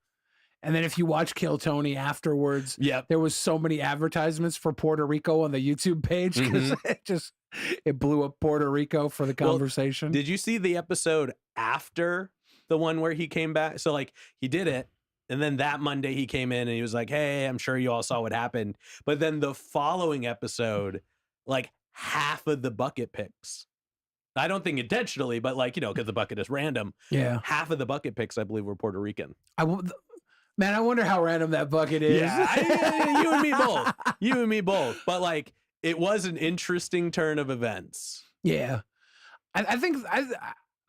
And then if you watch Kill Tony afterwards, there was so many advertisements for Puerto Rico on the YouTube page because it blew up Puerto Rico for the conversation. Well, did you see the episode after the one where he came back? So he did it. And then that Monday he came in and he was like, "Hey, I'm sure you all saw what happened." But then the following episode, half of the bucket picks, I don't think intentionally, but because the bucket is random. Yeah. Half of the bucket picks, I believe, were Puerto Rican. Man, I wonder how random that bucket is. Yeah, you and me both. You and me both. But it was an interesting turn of events. Yeah. I think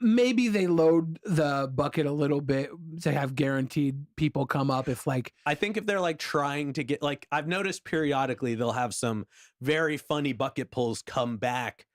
maybe they load the bucket a little bit to have guaranteed people come up if like I think if they're like trying to get like I've noticed periodically they'll have some very funny bucket pulls come back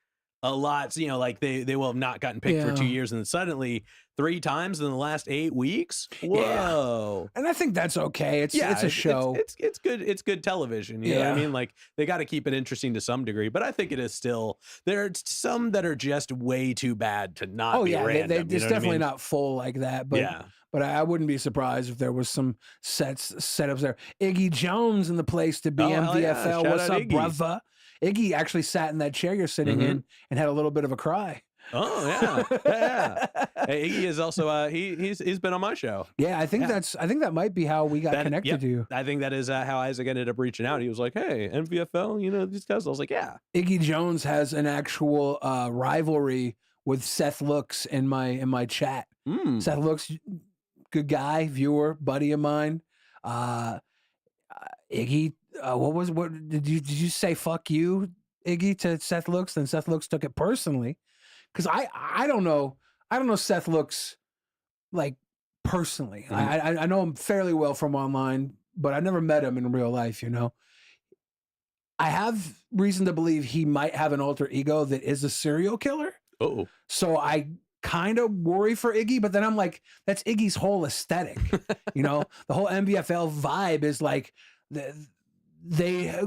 a lot. So, like they will have not gotten picked for 2 years and then suddenly 3 times in the last 8 weeks. Whoa. And I think that's okay. It's a show. It's good. It's good television. You know what I mean? Like they got to keep it interesting to some degree, but I think it is still, there's some that are just way too bad to not be random. It's definitely not full like that, but but I wouldn't be surprised if there was some setups there. Iggy Jones in the place to be, MVFL. What's up, brother? Iggy actually sat in that chair you're sitting in and had a little bit of a cry. Oh yeah. Hey, Iggy is also he's been on my show. Yeah, I think that might be how we got connected to you. I think that is how Isaac ended up reaching out. He was like, "Hey, MVFL, these guys." I was like, "Yeah." Iggy Jones has an actual rivalry with Seth Looks in my chat. Seth Looks, good guy, viewer, buddy of mine. Iggy, what did you say? Fuck you, Iggy, to Seth Looks? Then Seth Looks took it personally. Because I don't know Seth Looks like personally. I know him fairly well from online, but I never met him in real life. I have reason to believe he might have an alter ego that is a serial killer. Oh, so I kind of worry for Iggy, but then I'm like, that's Iggy's whole aesthetic. The whole MVFL vibe is like they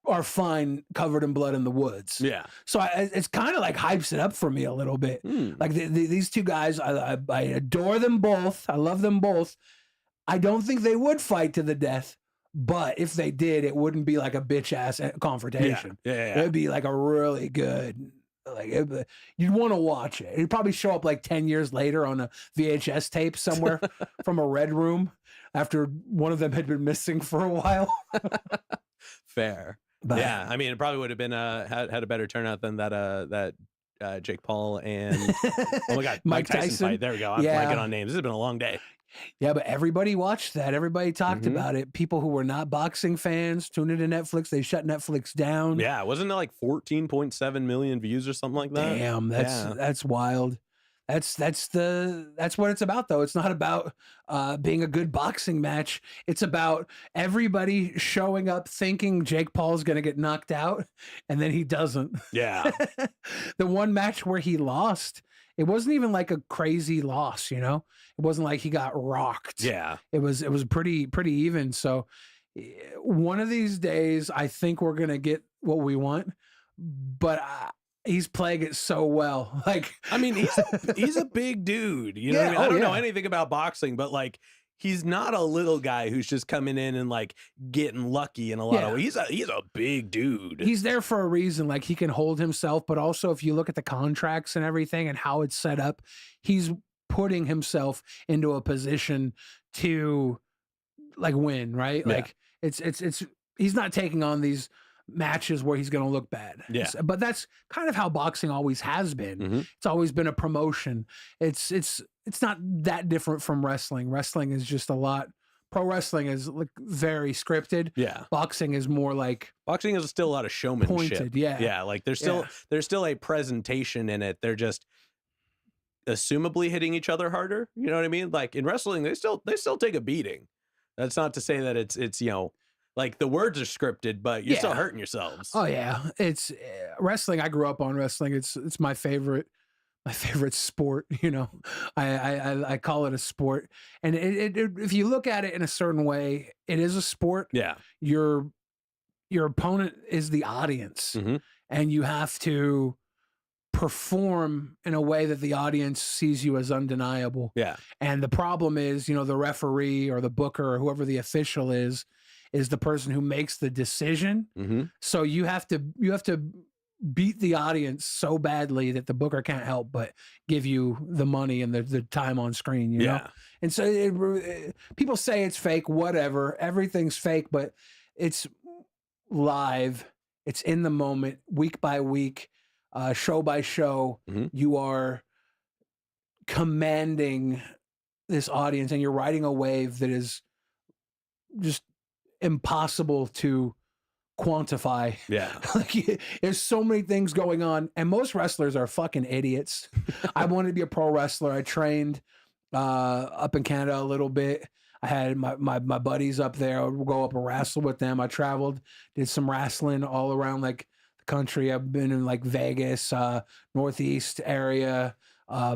are fine covered in blood in the woods. Yeah. So it's kind of like hypes it up for me a little bit. Like these two guys, I adore them both. I love them both. I don't think they would fight to the death, but if they did, it wouldn't be like a bitch ass confrontation. Yeah. It'd be like a really good, you'd want to watch it. It'd probably show up like 10 years later on a VHS tape somewhere from a red room after one of them had been missing for a while. Fair. But, yeah, I mean, it probably would have been had a better turnout than that Jake Paul and oh my god, Mike Tyson fight. There we go. I'm blanking on names. This has been a long day. Yeah, but everybody watched that. Everybody talked about it. People who were not boxing fans tuned into Netflix. They shut Netflix down. Yeah, wasn't it like 14.7 million views or something like that? Damn, that's wild. That's what it's about, though. It's not about being a good boxing match. It's about everybody showing up thinking Jake Paul's going to get knocked out, and then he doesn't. Yeah. The one match where he lost, it wasn't even like a crazy loss, It wasn't like he got rocked. Yeah. It was pretty even. So one of these days, I think we're going to get what we want, but he's playing it so well. Like, I mean, he's a big dude. You know what I mean? I don't know anything about boxing, but like, he's not a little guy who's just coming in and like getting lucky in a lot of ways. He's a big dude. He's there for a reason. Like, he can hold himself, but also if you look at the contracts and everything and how it's set up, he's putting himself into a position to like win, right? Yeah. Like it's he's not taking on these matches where he's going to look bad. Yeah. But that's kind of how boxing always has been. It's always been a promotion. It's not that different from wrestling. Wrestling is just a lot. Pro wrestling is like very scripted. Yeah. Boxing is more like boxing is still a lot of showmanship. Pointed, yeah. Yeah. Like there's still a presentation in it. They're just assumably hitting each other harder. You know what I mean? Like in wrestling, they still take a beating. That's not to say that it's like the words are scripted, but you're still hurting yourselves. Oh yeah, it's wrestling. I grew up on wrestling. It's my favorite sport. I call it a sport. And it if you look at it in a certain way, it is a sport. Yeah, your opponent is the audience, and you have to perform in a way that the audience sees you as undeniable. Yeah, and the problem is, the referee or the booker or whoever the official is the person who makes the decision. So you have to beat the audience so badly that the booker can't help but give you the money and the time on screen, you know? And so people say it's fake, whatever, everything's fake, but it's live. It's in the moment, week by week, show by show. You are commanding this audience and you're riding a wave that is just impossible to quantify. Yeah. Like, there's so many things going on, and most wrestlers are fucking idiots. I wanted to be a pro wrestler. I trained up in Canada a little bit. I had my buddies up there. I would go up and wrestle with them. I traveled, did some wrestling all around like the country. I've been in like Vegas, Northeast area,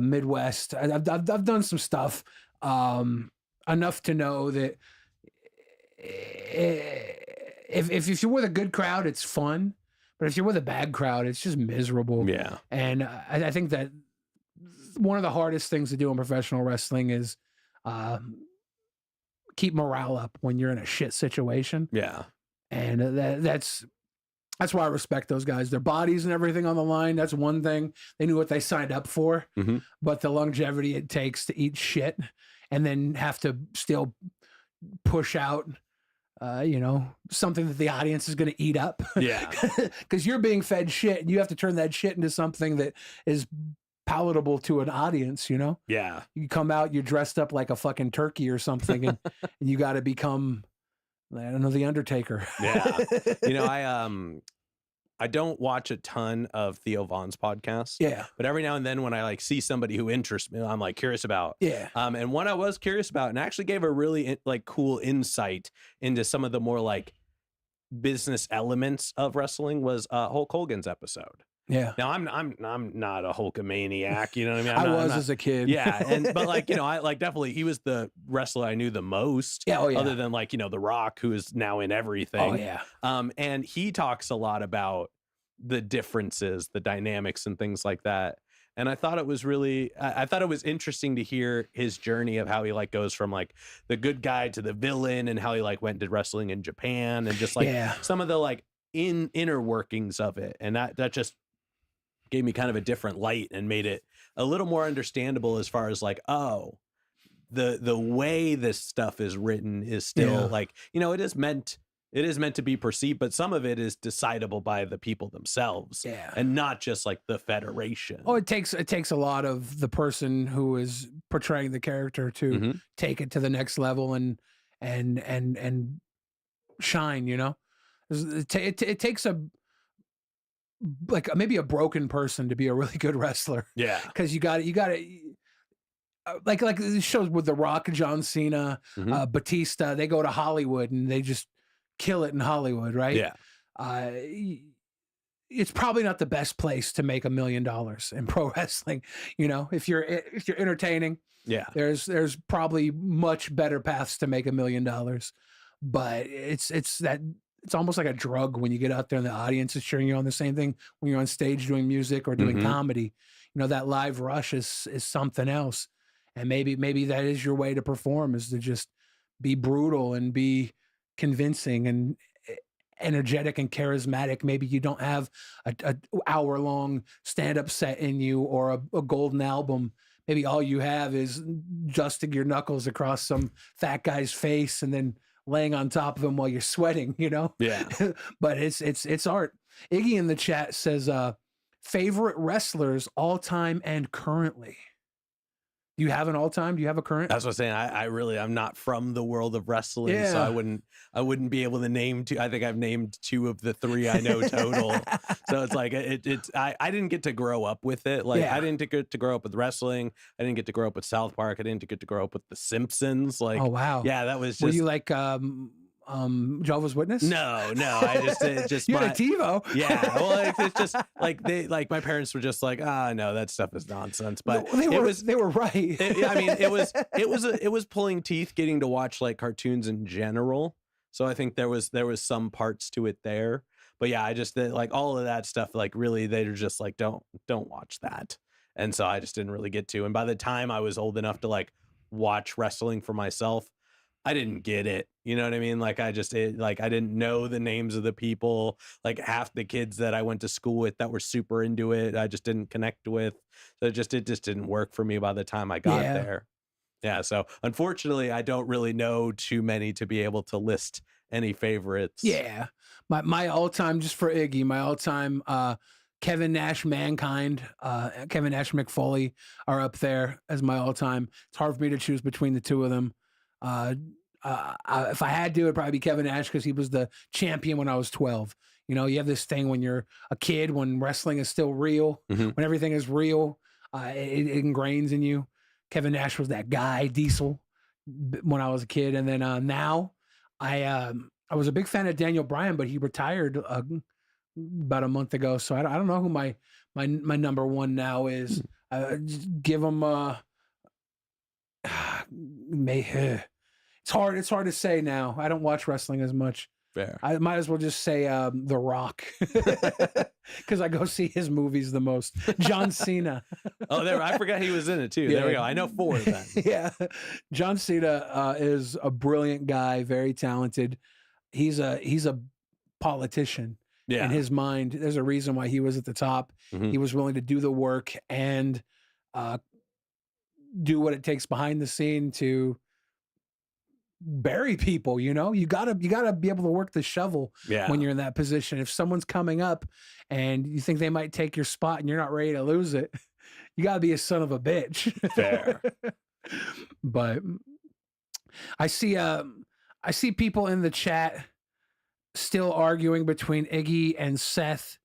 Midwest. I've done some stuff enough to know that if you're with a good crowd, it's fun. But if you're with a bad crowd, it's just miserable. Yeah. And I think that one of the hardest things to do in professional wrestling is keep morale up when you're in a shit situation. Yeah. And that's why I respect those guys. Their bodies and everything on the line. That's one thing. They knew what they signed up for. Mm-hmm. But the longevity it takes to eat shit and then have to still push out something that the audience is going to eat up. Yeah. Because you're being fed shit and you have to turn that shit into something that is palatable to an audience, Yeah. You come out, you're dressed up like a fucking turkey or something, and you got to become, I don't know, the Undertaker. Yeah. I don't watch a ton of Theo Von's podcast. Yeah. But every now and then when I like see somebody who interests me, I'm like curious about. Yeah. And one I was curious about and actually gave a really like cool insight into some of the more like business elements of wrestling was Hulk Hogan's episode. Yeah. Now I'm not a Hulkamaniac, you know what I mean? I was as a kid. Yeah, but like, I like definitely he was the wrestler I knew the most. Yeah, other than like, The Rock, who is now in everything. Oh yeah. And he talks a lot about the differences, the dynamics and things like that. And I thought it was really I thought it was interesting to hear his journey of how he like goes from like the good guy to the villain and how he like went and did wrestling in Japan and just like some of the like inner workings of it. And that just gave me kind of a different light and made it a little more understandable as far as like, oh, the way this stuff is written is still like, it is meant to be perceived, but some of it is decidable by the people themselves and not just like the federation. Oh, it takes a lot of the person who is portraying the character to take it to the next level and shine, it takes maybe a broken person to be a really good wrestler. Yeah. Cause you got like the shows with The Rock, John Cena, Batista, they go to Hollywood and they just kill it in Hollywood. Right. Yeah. It's probably not the best place to make $1 million in pro wrestling. If you're entertaining, there's probably much better paths to make $1 million, but it's almost like a drug when you get out there and the audience is cheering you on. The same thing when you're on stage doing music or doing comedy. That live rush is something else. And maybe that is your way to perform, is to just be brutal and be convincing and energetic and charismatic. Maybe you don't have a hour-long stand-up set in you or a golden album. Maybe all you have is dusting your knuckles across some fat guy's face and then laying on top of him while you're sweating, Yeah. But it's art. Iggy in the chat says, favorite wrestlers all time and currently. Do you have an all time? Do you have a current? That's what I'm saying. I'm not from the world of wrestling, so I wouldn't be able to name two. I think I've named 2 of the 3 I know total. So it's like I didn't get to grow up with it. Like I didn't get to grow up with wrestling. I didn't get to grow up with South Park. I didn't get to grow up with The Simpsons. Like, oh wow, yeah, that was just. Were you like Jehovah's Witness? No, it just you had a TiVo. Yeah, well, it's just like my parents were just like, no, that stuff is nonsense. But they were right. It was pulling teeth getting to watch like cartoons in general. So I think there was some parts to it there. But yeah, I just like all of that stuff. Like really, they're just like don't watch that. And so I just didn't really get to. And by the time I was old enough to like watch wrestling for myself, I didn't get it. You know what I mean? Like I didn't know the names of the people. Like half the kids that I went to school with that were super into it, I just didn't connect with. So it just didn't work for me by the time I got there. Yeah. So unfortunately, I don't really know too many to be able to list any favorites. Yeah. My all time, just for Iggy, my all time Kevin Nash, Mankind, Kevin Nash, Mick Foley are up there as my all time. It's hard for me to choose between the two of them. if I had to, it'd probably be Kevin Nash because he was the champion when I was 12. You know, you have this thing when you're a kid, when wrestling is still real, when everything is real, it ingrains in you. Kevin Nash was that guy, Diesel, when I was a kid. And then now I was a big fan of Daniel Bryan, but he retired about a month ago. So I don't know who my number one now is. Give him it's hard to say now. I don't watch wrestling as much. Fair. I might as well just say The Rock, because I go see his movies the most. John Cena. Oh, I forgot he was in it too. Yeah. There we go. I know 4 of them. Yeah, John Cena is a brilliant guy, very talented. He's a politician. Yeah. In his mind, there's a reason why he was at the top. He was willing to do the work and do what it takes behind the scene to bury people. You know, you gotta be able to work the shovel when you're in that position. If someone's coming up and you think they might take your spot and you're not ready to lose it, you gotta be a son of a bitch. Fair. But I see people in the chat still arguing between Iggy and Seth.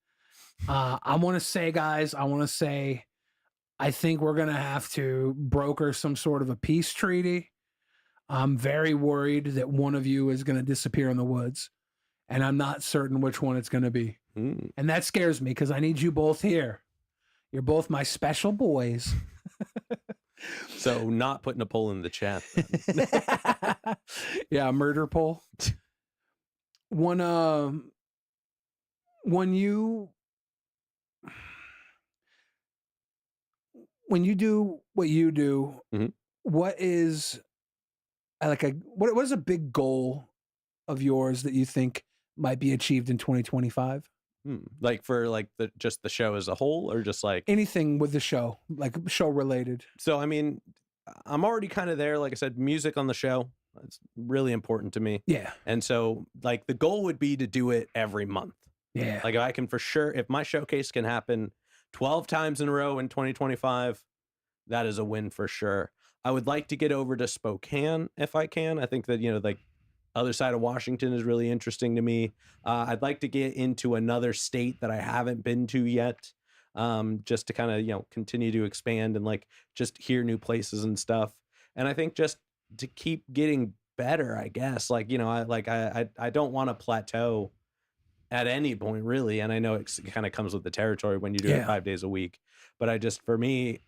I want to say, guys, I think we're going to have to broker some sort of a peace treaty. I'm very worried that one of you is going to disappear in the woods, and I'm not certain which one it's going to be. And that scares me because I need you both here. You're both my special boys. So not putting a poll in the chat. Yeah, a murder poll. When you do what you do, what is what is a big goal of yours that you think might be achieved in 2025? Like for just the show as a whole, or just like anything with the show, like show related? So I mean, I'm already kind of there. Like I said, music on the show, it's really important to me. Yeah. And so like the goal would be to do it every month. Yeah. Like I can for sure, if my showcase can happen 12 times in a row in 2025, that is a win for sure. I would like to get over to Spokane if I can. I think that, you know, like other side of Washington is really interesting to me. I'd like to get into another state that I haven't been to yet, just to kind of, you know, continue to expand and like just hear new places and stuff. And I think just to keep getting better, I guess, like, you know, I don't want to plateau at any point really. And I know it kind of comes with the territory when you do it 5 days a week, but I just, for me,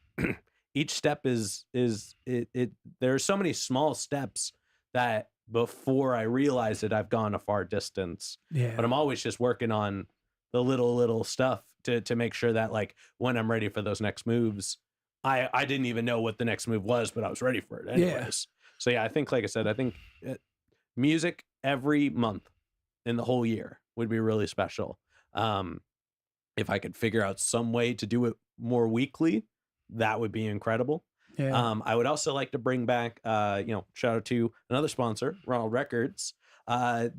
each step is there are so many small steps that before I realize it, I've gone a far distance. Yeah. But I'm always just working on the little stuff to make sure that like when I'm ready for those next moves, I didn't even know what the next move was, but I was ready for it anyways. Yeah. So yeah, I think, like I said, I think music every month in the whole year would be really special. If I could figure out some way to do it more weekly, that would be incredible. Yeah. I would also like to bring back, you know, shout out to another sponsor, Ronald Records. I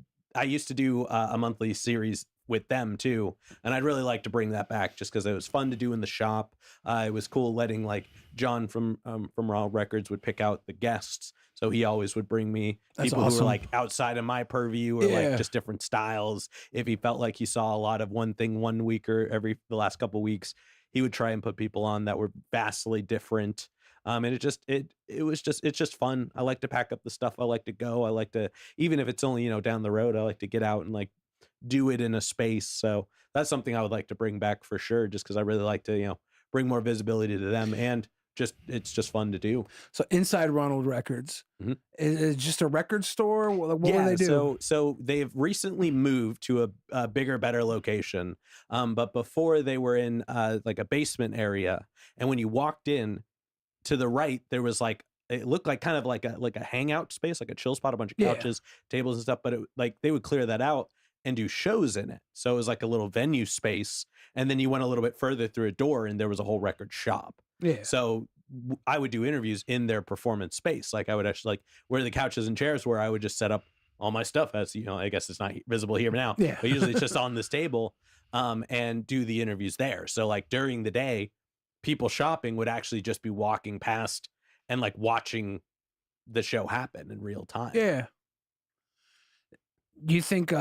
used to do a monthly series with them too, and I'd really like to bring that back just because it was fun to do in the shop. It was cool letting like John from Ronald Records would pick out the guests, so he always would bring me people who were like outside of my purview or like just different styles. If he felt like he saw a lot of one thing one week or the last couple weeks, he would try and put people on that were vastly different. And it's just fun. I like to pack up the stuff. I like to go. I like to, even if it's only, you know, down the road, I like to get out and like do it in a space. So that's something I would like to bring back for sure, just because I really like to, you know, bring more visibility to them, and it's just fun to do. So inside Ronald Records, is it just a record store? What do they do? So they've recently moved to a bigger, better location. But before they were in like a basement area, and when you walked in, to the right, there was like, it looked like kind of like a hangout space, like a chill spot, a bunch of couches, tables and stuff. But it, like they would clear that out and do shows in it. So it was like a little venue space. And then you went a little bit further through a door and there was a whole record shop. Yeah. So I would do interviews in their performance space. Like I would actually, like where the couches and chairs were, I would just set up all my stuff, as you know, I guess it's not visible here now, but usually it's just on this table, and do the interviews there. So like during the day, people shopping would actually just be walking past and like watching the show happen in real time. Yeah. Do you think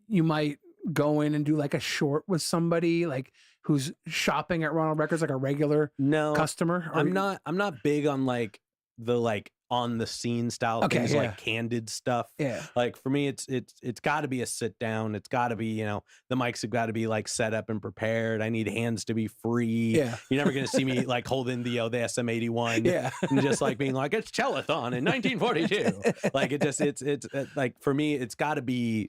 you might go in and do like a short with somebody like who's shopping at Ronald Records, like a regular No, customer? I'm not big on like the like on the scene style Okay, things, yeah. like candid stuff. Yeah. Like for me, it's got to be a sit down. It's got to be, you know, the mics have got to be like set up and prepared. I need hands to be free. Yeah. You're never gonna see me like holding the SM81. Yeah. And just like being like it's Chellathon in 1942. Like it's like for me, it's got to be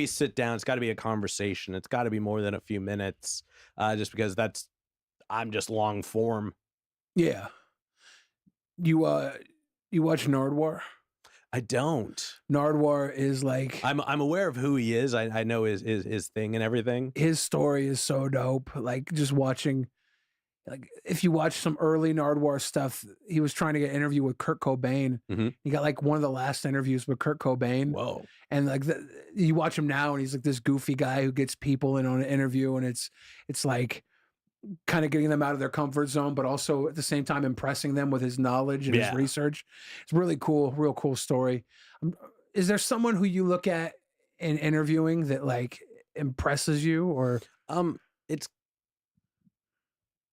sit down. It's got to be a conversation. It's got to be more than a few minutes, just because I'm just long form. Yeah. You watch Nardwar? I don't. Nardwar is like I'm aware of who he is. I know his thing and everything. his story is so dope. Like just watching, like if you watch some early Nardwar stuff, he was trying to get an interview with Kurt Cobain. Mm-hmm. He got like one of the last interviews with Kurt Cobain. Whoa. And like you watch him now, and he's like this goofy guy who gets people in on an interview, and it's like kind of getting them out of their comfort zone, but also at the same time impressing them with his knowledge and his research. It's really cool, real cool story. Is there someone who you look at in interviewing that like impresses you, or it's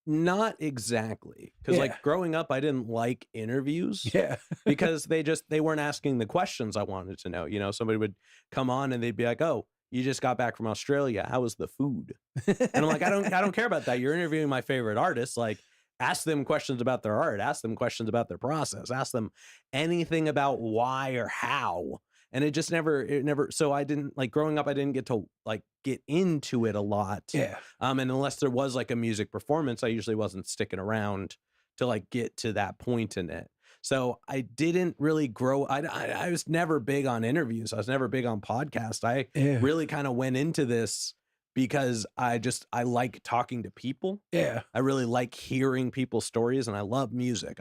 not exactly, because like growing up, I didn't like interviews. Yeah. Because they weren't asking the questions I wanted to know. You know, somebody would come on and they'd be like, "Oh, you just got back from Australia. How was the food?" And I'm like, I don't care about that. You're interviewing my favorite artists. Like, ask them questions about their art. Ask them questions about their process. Ask them anything about why or how. And it just never. So I didn't like growing up. I didn't get to like get into it a lot. Yeah. And unless there was like a music performance, I usually wasn't sticking around to like get to that point in it. So I didn't really grow. I was never big on interviews. I was never big on podcasts. I really kind of went into this because I like talking to people. Yeah. I really like hearing people's stories, and I love music.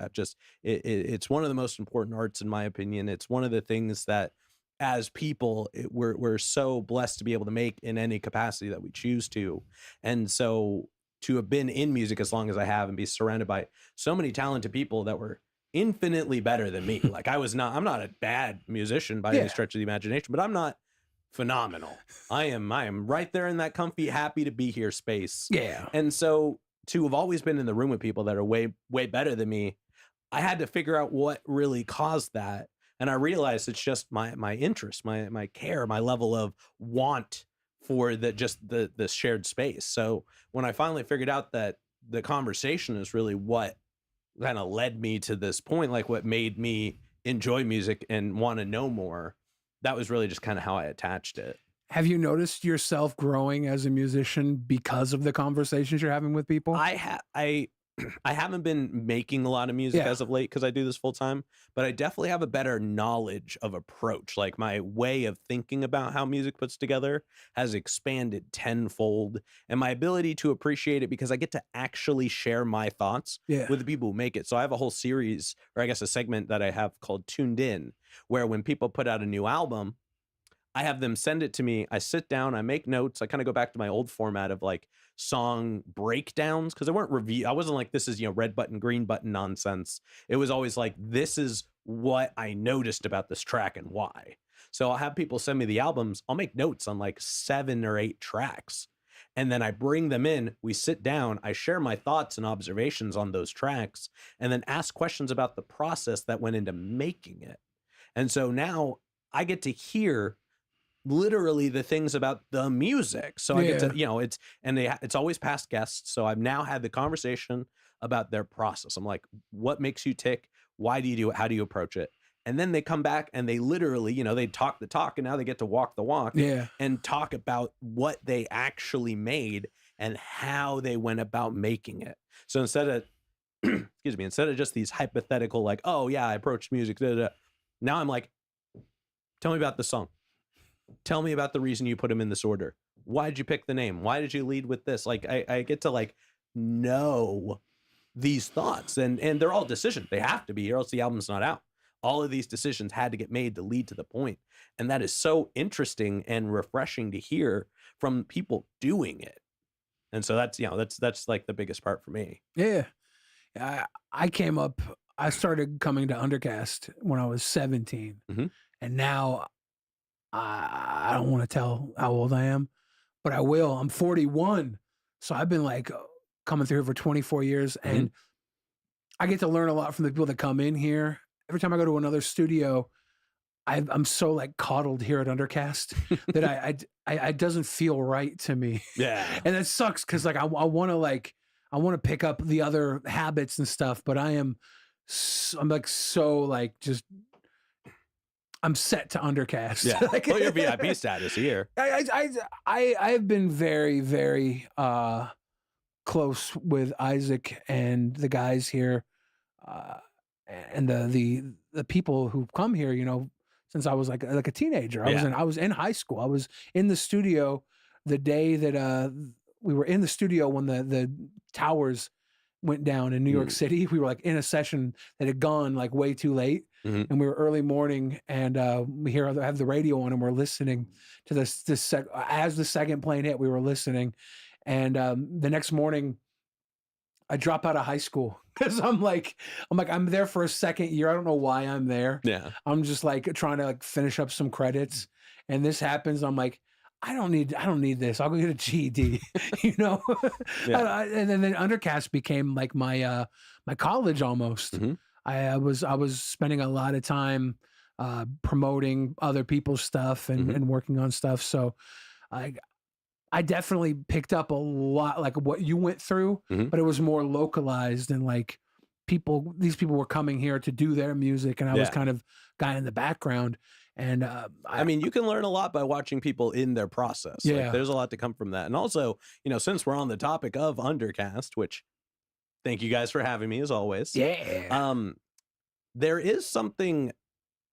It's one of the most important arts in my opinion. It's one of the things that as people, we're so blessed to be able to make in any capacity that we choose to. And so to have been in music as long as I have and be surrounded by so many talented people that were infinitely better than me. Like I'm not a bad musician by any stretch of the imagination, but I'm not phenomenal. I am right there in that comfy, happy to be here space. Yeah. And so to have always been in the room with people that are way, way better than me, I had to figure out what really caused that. And I realized it's just my interest, my care, my level of want for the shared space. So when I finally figured out that the conversation is really what kind of led me to this point, like what made me enjoy music and want to know more, that was really just kind of how I attached it. Have you noticed yourself growing as a musician because of the conversations you're having with people? I haven't been making a lot of music as of late because I do this full time, but I definitely have a better knowledge of approach. Like my way of thinking about how music puts together has expanded tenfold, and my ability to appreciate it because I get to actually share my thoughts with the people who make it. So I have a whole series, or I guess a segment that I have called Tuned In, where when people put out a new album, I have them send it to me. I sit down, I make notes. I kind of go back to my old format of like song breakdowns, because I weren't review. I wasn't like, this is, red button, green button nonsense. It was always like, this is what I noticed about this track and why. So I'll have people send me the albums. I'll make notes on like 7 or 8 tracks. And then I bring them in, we sit down, I share my thoughts and observations on those tracks, and then ask questions about the process that went into making it. And so now I get to hear literally the things about the music. So I get to, it's always past guests. So I've now had the conversation about their process. I'm like, what makes you tick? Why do you do it? How do you approach it? And then they come back and they literally, they talk the talk, and now they get to walk the walk and talk about what they actually made and how they went about making it. So instead of, instead of just these hypothetical, like, oh yeah, I approached music, now I'm like, tell me about the song. Tell me about the reason you put them in this order. Why did you pick the name? Why did you lead with this? Like I get to like know these thoughts, and they're all decisions. They have to be, or else the album's not out. All of these decisions had to get made to lead to the point. And that is so interesting and refreshing to hear from people doing it. And so that's like the biggest part for me. Yeah. I started coming to Undercast when I was 17. Mm-hmm. And now I don't want to tell how old I am, but I will. I'm 41. So I've been like coming through here for 24 years, and I get to learn a lot from the people that come in here. Every time I go to another studio, I'm so like coddled here at Undercast that I doesn't feel right to me. Yeah. And that sucks because like I want to pick up the other habits and stuff, but I'm like so like just I'm set to Undercast. Yeah. Like, Well, your VIP status here. I've been very, very close with Isaac and the guys here, and the people who come here, you know, since I was like a teenager. I was in high school. I was in the studio the day that we were in the studio when the towers went down in New York City. We were like in a session that had gone like way too late. And we were early morning, and we have the radio on, and we're listening to this as the second plane hit. We were listening, and the next morning, I drop out of high school because I'm there for a second year. I don't know why I'm there. Yeah, I'm just like trying to like finish up some credits, and this happens. I'm like, I don't need this. I'll go get a GED, you know. Yeah. and then Undercast became like my college almost. I was spending a lot of time promoting other people's stuff and working on stuff. So I definitely picked up a lot like what you went through, but it was more localized, and like these people were coming here to do their music, and I was kind of guy in the background. And I mean, you can learn a lot by watching people in their process. Yeah. Like, there's a lot to come from that. And also, you know, since we're on the topic of Undercast, which thank you guys for having me as always. Yeah. There is something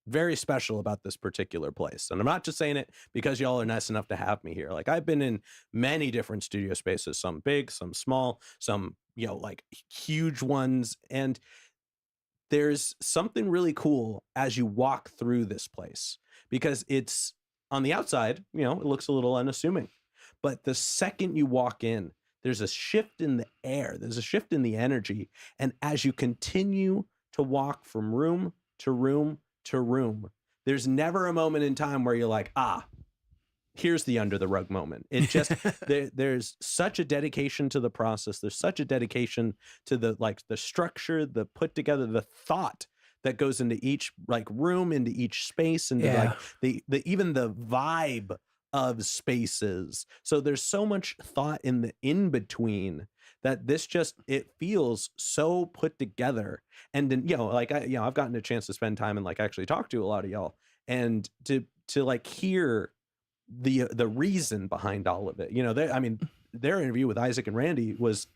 very special about this particular place. And I'm not just saying it because y'all are nice enough to have me here. Like, I've been in many different studio spaces, some big, some small, some, you know, like huge ones. And there's something really cool as you walk through this place, because it's on the outside, you know, it looks a little unassuming, but the second you walk in, there's a shift in the air, there's a shift in the energy. And as you continue to walk from room to room to room, there's never a moment in time where you're like, here's the under the rug moment. It just there's such a dedication to the process. There's such a dedication to the structure, the put together, the thought that goes into each like room, into each space, and like the even the vibe of spaces. So there's so much thought in the in between that it feels so put together. And then, you know, like I've gotten a chance to spend time and like actually talk to a lot of y'all, and to like hear the reason behind all of it. You know, their interview with Isaac and Randy was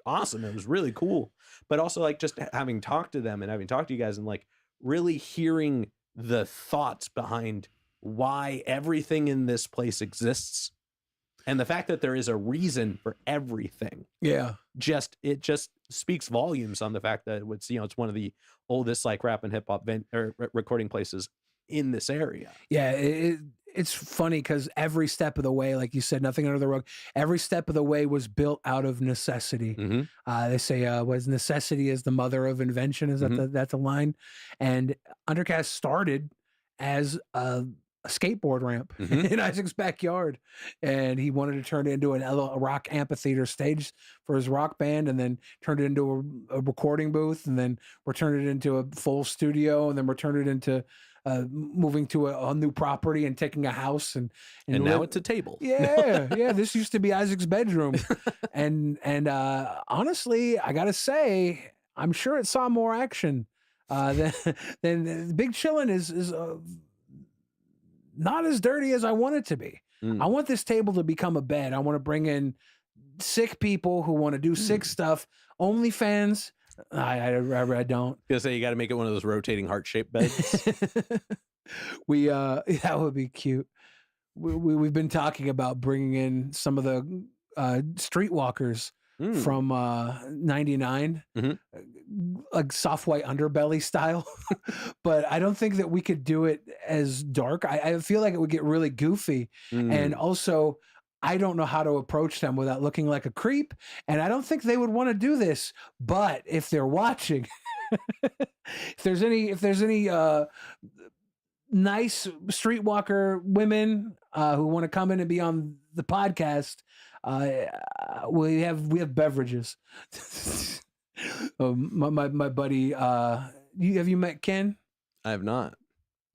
awesome. It was really cool. But also like just having talked to them and having talked to you guys and like really hearing the thoughts behind why everything in this place exists, and the fact that there is a reason for everything. Yeah. It just speaks volumes on the fact that it's, you know, it's one of the oldest like rap and hip hop recording places in this area. Yeah. It's funny because every step of the way, like you said, nothing under the rug, every step of the way was built out of necessity. They say, was necessity is the mother of invention. Is that that's the line? And Undercast started as a skateboard ramp in Isaac's backyard, and he wanted to turn it into a rock amphitheater stage for his rock band, and then turned it into a recording booth, and then we're turning it into a full studio, and then we're turning it into moving to a new property and taking a house, and now it's a table. Yeah. This used to be Isaac's bedroom, and honestly, I gotta say, I'm sure it saw more action than Big Chillin is not as dirty as I want it to be. I want this table to become a bed. I want to bring in sick people who want to do sick stuff. OnlyFans. I don't. Gonna say you got to make it one of those rotating heart-shaped beds. That would be cute. We've been talking about bringing in some of the streetwalkers from 99, like soft white underbelly style. But I don't think that we could do it as dark. I feel like it would get really goofy. And also, I don't know how to approach them without looking like a creep. And I don't think they would want to do this. But if they're watching, if there's any nice streetwalker women who want to come in and be on the podcast, we have beverages. My buddy, have you met Ken? I have not.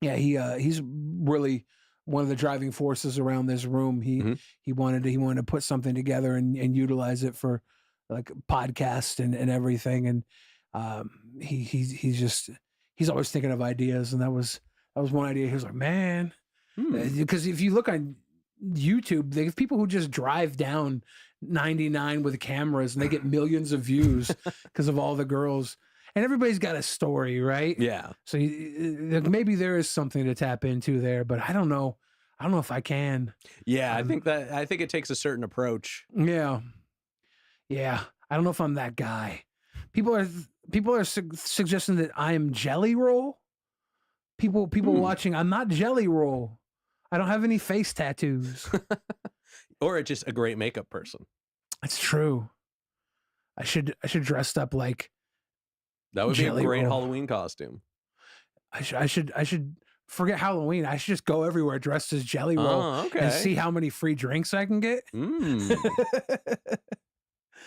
Yeah, he's really one of the driving forces around this room. He wanted to put something together and utilize it for like podcast and everything. And he's always thinking of ideas, and that was one idea. He was like, man, because if you look on YouTube, they have people who just drive down 99 with cameras and they get millions of views because of all the girls, and everybody's got a story, right? Yeah. So maybe there is something to tap into there, but I don't know if I can. Yeah, I think it takes a certain approach. Yeah. I don't know if I'm that guy. People are suggesting that I am Jelly Roll. People watching, I'm not Jelly Roll. I don't have any face tattoos. Or just a great makeup person. That's true. I should dress up like that would Jelly be a great Roll. Halloween costume. I should forget Halloween. I should just go everywhere dressed as Jelly Roll and see how many free drinks I can get.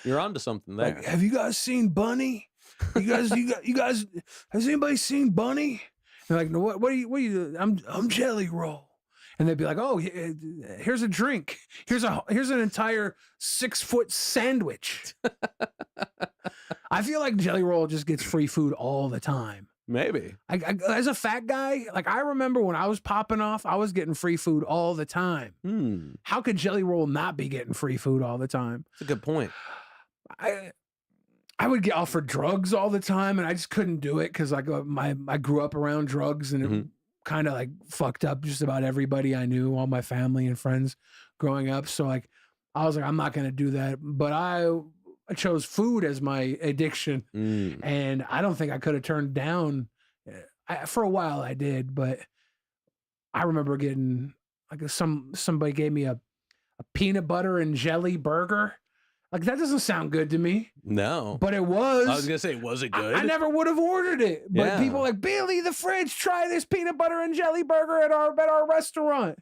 You're onto something there. Like, have you guys seen Bunny? You guys, has anybody seen Bunny? They're like, no, what are you? I'm Jelly Roll. And they'd be like, oh, here's a drink. Here's an entire 6-foot sandwich. I feel like Jelly Roll just gets free food all the time. Maybe. As a fat guy, like I remember when I was popping off, I was getting free food all the time. How could Jelly Roll not be getting free food all the time? That's a good point. I would get offered drugs all the time, and I just couldn't do it because like I grew up around drugs, and it kind of like fucked up just about everybody I knew, all my family and friends growing up. So like I was like, I'm not gonna do that. But I chose food as my addiction, and I don't think I could have turned down. For a while I did, but I remember getting like somebody gave me a peanut butter and jelly burger. Like, that doesn't sound good to me. No. But it was. I was going to say, was it good? I never would have ordered it. But people were like, Billy, the fridge, try this peanut butter and jelly burger at our restaurant.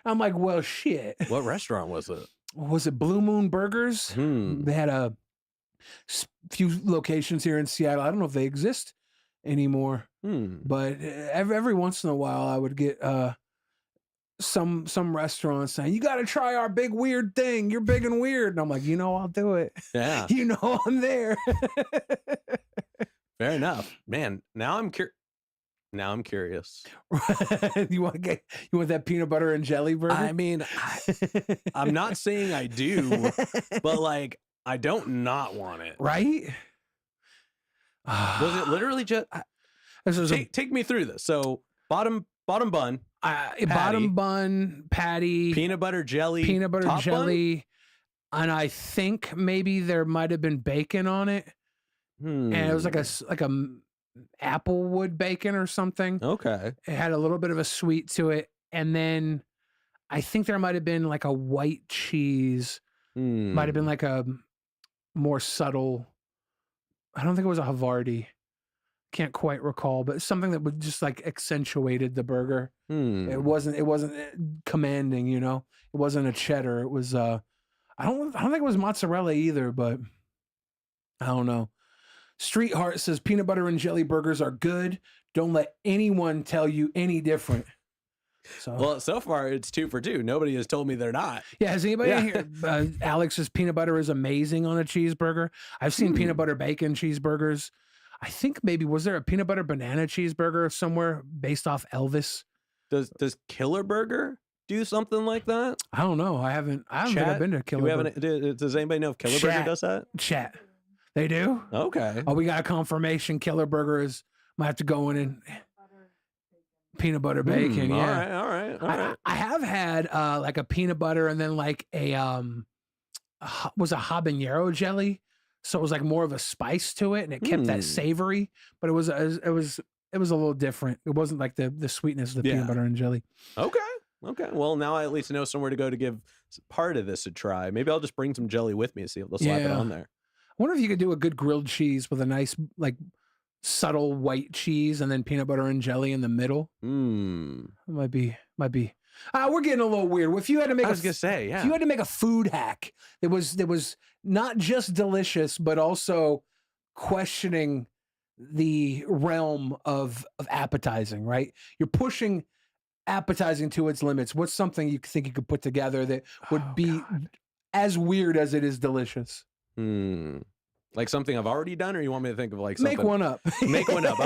I'm like, well, shit. What restaurant was it? Was it Blue Moon Burgers? They had a few locations here in Seattle. I don't know if they exist anymore. But every once in a while, I would get some restaurants saying, you got to try our big weird thing. You're big and weird. And I'm like, I'll do it. Yeah. I'm there. Fair enough. Man, now I'm curious. You want that peanut butter and jelly burger? I mean, I'm not saying I do, but like, I don't not want it. Right? Was it literally just take me through this? So bottom bun, bottom bun, patty, peanut butter jelly, bun? And I think maybe there might have been bacon on it, and it was like a applewood bacon or something. Okay, it had a little bit of a sweet to it, and then I think there might have been like a white cheese. Might have been like a more subtle. I don't think it was a Havarti. Can't quite recall, but something that would just like accentuated the burger. It wasn't commanding, It wasn't a cheddar. It was I don't think it was mozzarella either, but I don't know. Street Heart says peanut butter and jelly burgers are good. Don't let anyone tell you any different. Well, so far it's 2 for 2. Nobody has told me they're not. Yeah, has anybody in here? Alex's peanut butter is amazing on a cheeseburger. I've seen peanut butter bacon cheeseburgers. I think maybe was there a peanut butter banana cheeseburger somewhere based off Elvis? Does Killer Burger do something like that? I don't know. I haven't think I've been to Killer Burger. Does anybody know if Killer Burger does that? Chat. They do? Okay. Oh, we got a confirmation. Killer Burger might have to go in and peanut butter bacon. Yeah. All right. I have had like a peanut butter and then like a was a habanero jelly. So it was like more of a spice to it, and it kept that savory, but it was a little different. It wasn't like the sweetness of the peanut butter and jelly. Okay. Well, now I at least know somewhere to go to give part of this a try. Maybe I'll just bring some jelly with me and see if they'll slap it on there. I wonder if you could do a good grilled cheese with a nice like subtle white cheese and then peanut butter and jelly in the middle. Might be. We're getting a little weird. If you had to make, I was gonna say, if you had to make a food hack that was not just delicious but also questioning the realm of appetizing, right? You're pushing appetizing to its limits. What's something you think you could put together that would be as weird as it is delicious? Like something I've already done, or you want me to think of like something? Make one up. Make one up.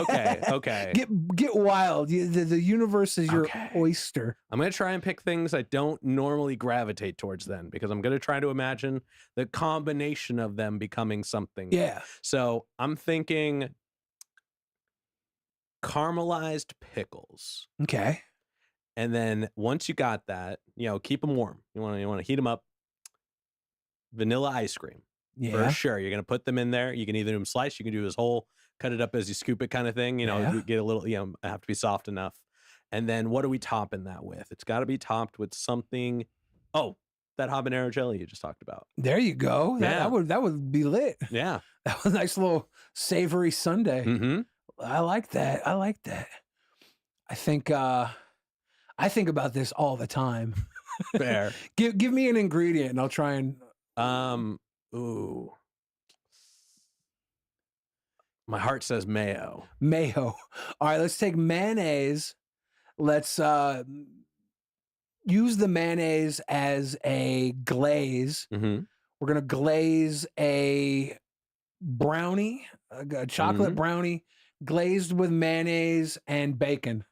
Okay. Get wild. The universe is your oyster. I'm going to try and pick things I don't normally gravitate towards then, because I'm going to try to imagine the combination of them becoming something. Yeah. So I'm thinking caramelized pickles. Okay. And then once you got that, keep them warm. You want to heat them up. Vanilla ice cream. Yeah. For sure. You're going to put them in there. You can either do them sliced, you can do this whole cut it up as you scoop it kind of thing. Get a little, have to be soft enough. And then what are we topping that with? It's got to be topped with something. Oh, that habanero jelly you just talked about. There you go. That would be lit. Yeah. That was a nice little savory sundae. Mm-hmm. I like that. I think about this all the time. Fair. Give me an ingredient and I'll try and ooh. My heart says mayo. Mayo. All right, let's take mayonnaise. Let's use the mayonnaise as a glaze. Mm-hmm. We're going to glaze a brownie, a chocolate brownie, glazed with mayonnaise and bacon.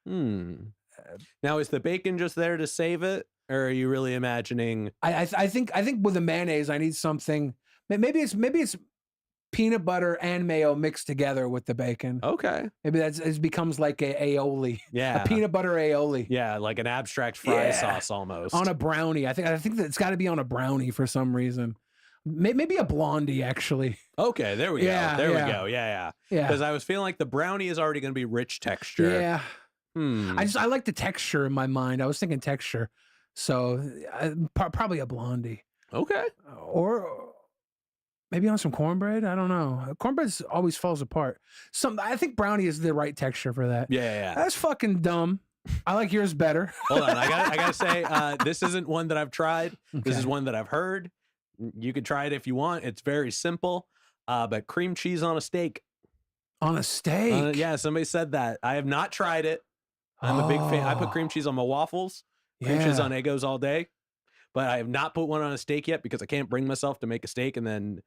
Now, is the bacon just there to save it? Or are you really imagining? I think with the mayonnaise, I need something. Maybe it's peanut butter and mayo mixed together with the bacon. Okay. Maybe it becomes like a aioli. Yeah. A peanut butter aioli. Yeah, like an abstract fry sauce almost. On a brownie. I think that it's got to be on a brownie for some reason. Maybe a blondie, actually. Okay, there we go. There we go. Yeah. Because I was feeling like the brownie is already going to be rich texture. Yeah. I like the texture in my mind. I was thinking texture. So probably a blondie. Okay. Or maybe on some cornbread. I don't know. Cornbread always falls apart. I think brownie is the right texture for that. Yeah. That's fucking dumb. I like yours better. Hold on. I gotta say, this isn't one that I've tried. Okay. This is one that I've heard. You could try it if you want. It's very simple. But cream cheese on a steak. On a steak? Yeah, somebody said that. I have not tried it. I'm a big fan. I put cream cheese on my waffles. Cream cheese on Eggos all day. But I have not put one on a steak yet because I can't bring myself to make a steak and then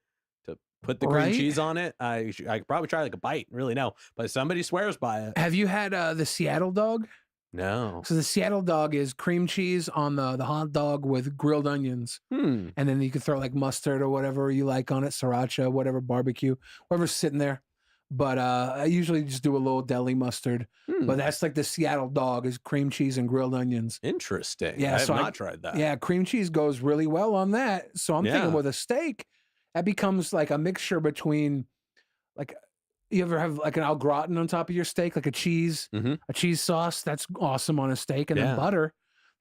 to put the cream cheese on it. I could probably try like a bite. Really, no. But somebody swears by it. Have you had the Seattle dog? No. So the Seattle dog is cream cheese on the hot dog with grilled onions. And then you can throw like mustard or whatever you like on it, sriracha, whatever, barbecue, whatever's sitting there. But I usually just do a little deli mustard. But that's like the Seattle dog is cream cheese and grilled onions. Interesting. Yeah, I have not tried that. Yeah, cream cheese goes really well on that. So I'm thinking with a steak, that becomes like a mixture between like, you ever have like an au gratin on top of your steak, like a cheese sauce? That's awesome on a steak, and then butter.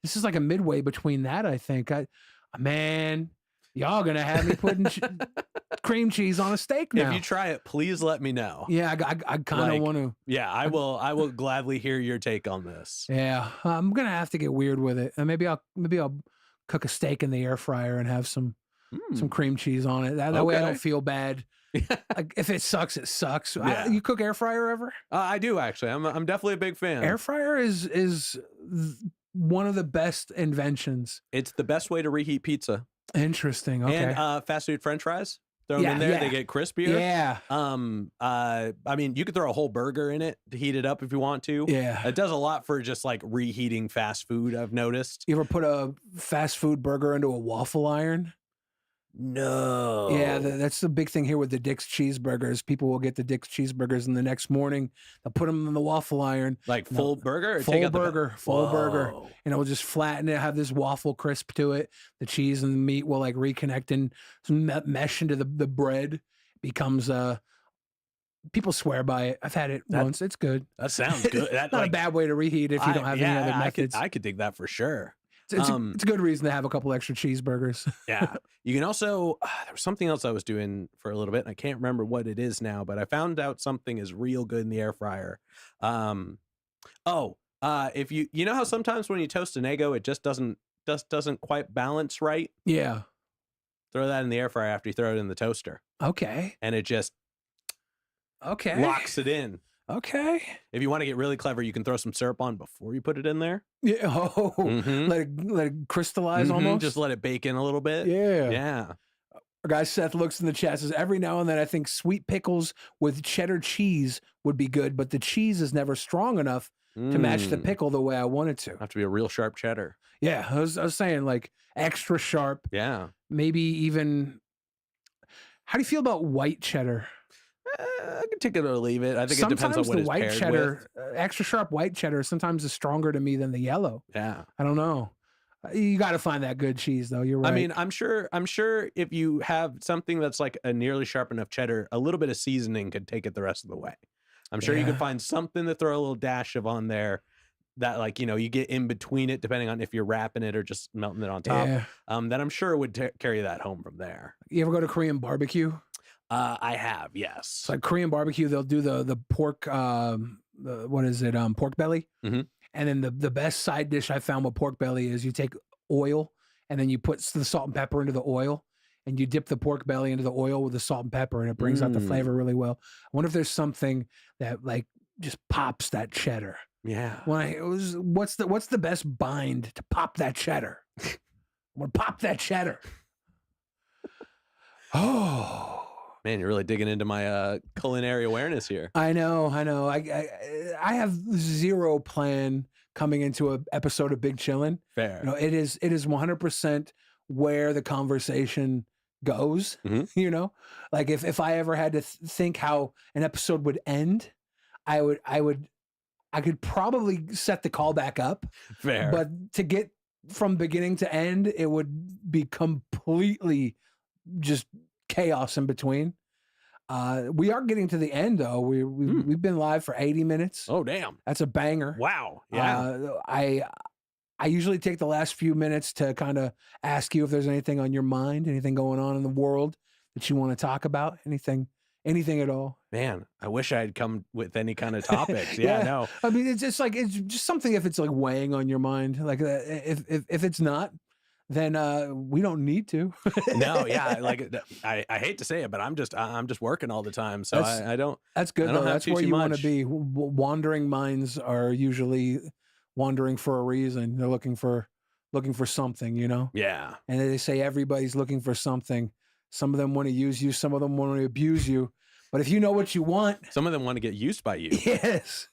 This is like a midway between that, I think. Man, y'all gonna have me putting cream cheese on a steak now. If you try it, please let me know. Yeah, I kind of want to. Yeah, I will gladly hear your take on this. Yeah, I'm gonna have to get weird with it, and maybe I'll cook a steak in the air fryer and have some cream cheese on it. That way I don't feel bad. Like if it sucks, it sucks. Yeah. You cook air fryer ever? I do actually. I'm definitely a big fan. Air fryer is one of the best inventions. It's the best way to reheat pizza. Interesting. Okay. And fast food French fries. Throw them in there. They get crispier. Yeah. I mean, you could throw a whole burger in it to heat it up if you want to. Yeah. It does a lot for just like reheating fast food, I've noticed. You ever put a fast food burger into a waffle iron? No. Yeah, that's the big thing here with the Dick's cheeseburgers. People will get the Dick's cheeseburgers, and the next morning they'll put them in the waffle iron. Like full burger? Full burger. And it will just flatten it, have this waffle crisp to it. The cheese and the meat will like reconnect and mesh into the bread. Becomes people swear by it. I've had it once. It's good. That sounds good. That's not a bad way to reheat if you don't have any other methods. I could dig that for sure. It's a good reason to have a couple extra cheeseburgers. Yeah. You can also, there was something else I was doing for a little bit, and I can't remember what it is now, but I found out something is real good in the air fryer. If you know how sometimes when you toast an Eggo, it just doesn't quite balance right? Yeah. Throw that in the air fryer after you throw it in the toaster. Okay. And it just locks it in. Okay. If you want to get really clever, you can throw some syrup on before you put it in there. Yeah. Oh, let it crystallize almost. Just let it bake in a little bit. Yeah. Yeah. Our guy Seth looks in the chat, says every now and then I think sweet pickles with cheddar cheese would be good, but the cheese is never strong enough to match the pickle the way I want it to. Have to be a real sharp cheddar. Yeah. I was saying like extra sharp. Yeah. Maybe even. How do you feel about white cheddar? I can take it or leave it. I think it depends on what the it's white paired cheddar, with. extra sharp white cheddar, sometimes is stronger to me than the yellow. Yeah, I don't know. You got to find that good cheese, though. You're right. I mean, I'm sure if you have something that's like a nearly sharp enough cheddar, a little bit of seasoning could take it the rest of the way. I'm sure you could find something to throw a little dash of on there that, like, you get in between it, depending on if you're wrapping it or just melting it on top. Yeah. That I'm sure would carry that home from there. You ever go to Korean barbecue? I have, yes. It's like Korean barbecue, they'll do the pork, what is it, pork belly? Mm-hmm. And then the best side dish I found with pork belly is you take oil and then you put the salt and pepper into the oil and you dip the pork belly into the oil with the salt and pepper and it brings out the flavor really well. I wonder if there's something that like just pops that cheddar. Yeah. What's the best bind to pop that cheddar? I want to pop that cheddar. Oh. Man, you're really digging into my culinary awareness here. I know. I have zero plan coming into an episode of Big Chillin. Fair. It is 100% where the conversation goes. Mm-hmm. Like if I ever had to think how an episode would end, I could probably set the call back up. Fair. But to get from beginning to end, it would be completely just chaos in between. We are getting to the end though. We've been live for 80 minutes. Oh damn. That's a banger. Wow. Yeah. I usually take the last few minutes to kind of ask you if there's anything on your mind, anything going on in the world that you want to talk about, anything at all. Man, I wish I had come with any kind of topics. Yeah, no. I mean, it's just something if it's like weighing on your mind, like if it's not, then we don't need to. No, yeah, like I hate to say it, but I'm just working all the time, so I don't. That's good though. That's where you want to be. Wandering minds are usually wandering for a reason. They're looking for something, Yeah. And they say everybody's looking for something. Some of them want to use you. Some of them want to abuse you. But if you know what you want, some of them want to get used by you. Yes.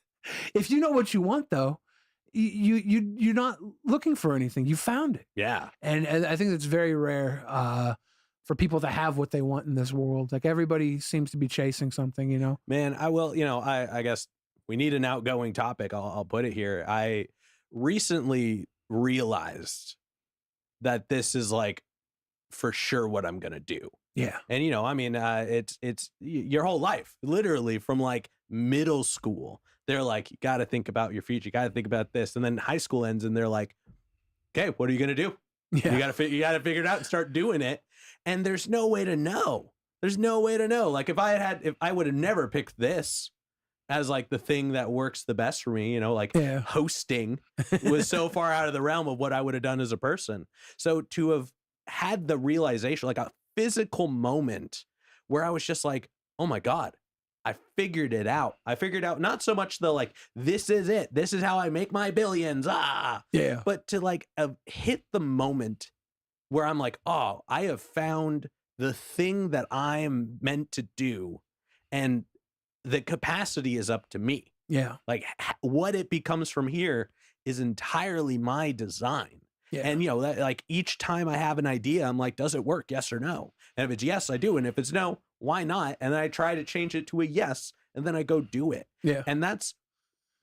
If you know what you want, though, you're not looking for anything. You found it. Yeah. And I think it's very rare for people to have what they want in this world. Like everybody seems to be chasing something, Man, I guess we need an outgoing topic. I'll put it here. I recently realized that this is like for sure what I'm going to do. Yeah. And, it's your whole life, literally from like middle school. They're like, you got to think about your future. You got to think about this. And then high school ends and they're like, okay, what are you going to do? Yeah. You got to figure it out and start doing it. And there's no way to know. There's no way to know. Like if I would have never picked this as like the thing that works the best for me, hosting was so far out of the realm of what I would have done as a person. So to have had the realization, like a physical moment where I was just like, oh my God, I figured it out. I figured out not so much the like, this is it. This is how I make my billions. Yeah. But to like hit the moment where I'm like, oh, I have found the thing that I am meant to do. And the capacity is up to me. Yeah. Like what it becomes from here is entirely my design. Yeah. And, that, like each time I have an idea, I'm like, does it work? Yes or no? And if it's yes, I do. And if it's no, why not? And then I try to change it to a yes, and then I go do it. Yeah. And that's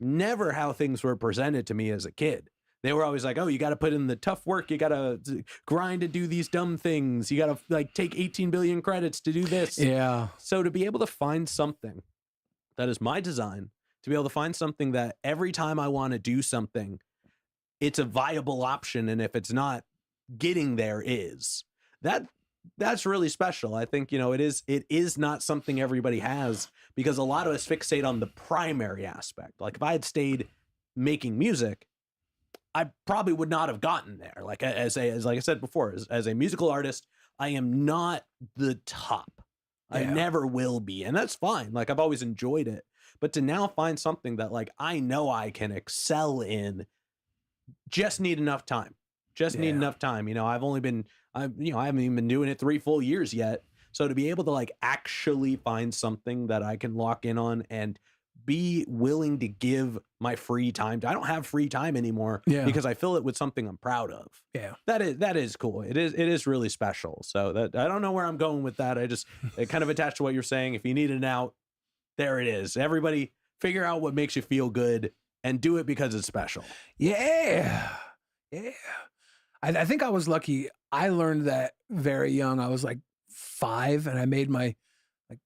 never how things were presented to me as a kid. They were always like, oh, you got to put in the tough work. You got to grind to do these dumb things. You got to like take 18 billion credits to do this. Yeah. So to be able to find something that is my design, to be able to find something that every time I want to do something, it's a viable option, and if it's not, getting there is. That's really special. I think, it is not something everybody has, because a lot of us fixate on the primary aspect. Like if I had stayed making music, I probably would not have gotten there. Like as like I said before, as a musical artist, I am not the top. Yeah. I never will be. And that's fine. Like I've always enjoyed it. But to now find something that like I know I can excel in, just need enough time. Need enough time. I haven't even been doing it 3 full years yet. So to be able to like actually find something that I can lock in on and be willing to give my free time to, I don't have free time anymore because I fill it with something I'm proud of. Yeah. That is cool. It is really special. So that I don't know where I'm going with that. It kind of attached to what you're saying. If you need an out, there it is. Everybody figure out what makes you feel good and do it because it's special. Yeah. Yeah. I think I was lucky. I learned that very young. I was like 5 and I made my, like,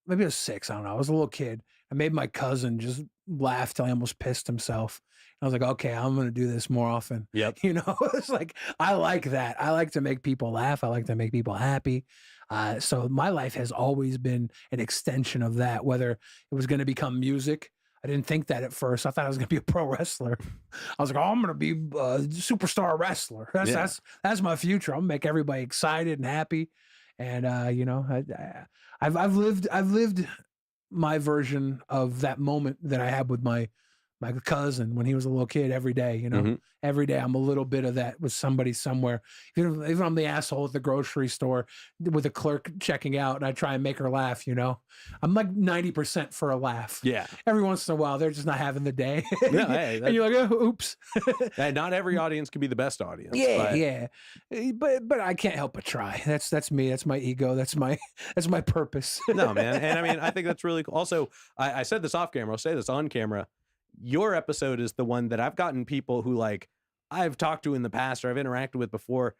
maybe I was 6. I don't know. I was a little kid. I made my cousin just laugh till he almost pissed himself. I was like, okay, I'm going to do this more often. Yep. It's like, I like that. I like to make people laugh. I like to make people happy. So my life has always been an extension of that, whether it was going to become music. I didn't think that at first. I thought I was going to be a pro wrestler. I was like, oh, I'm going to be a superstar wrestler. That's my future. I'm going to make everybody excited and happy. And, I've lived my version of that moment that I had with my cousin when he was a little kid every day, every day I'm a little bit of that with somebody somewhere. Even I'm the asshole at the grocery store with a clerk checking out and I try and make her laugh, I'm like 90% for a laugh. Yeah. Every once in a while, they're just not having the day. No, hey, and you're like, oh, oops. Not every audience can be the best audience. Yeah, but I can't help but try. That's me. That's my ego. That's my purpose. No, man. And I mean, I think that's really cool. Also, I said this off camera. I'll say this on camera. Your episode is the one that I've gotten people who like I've talked to in the past or I've interacted with before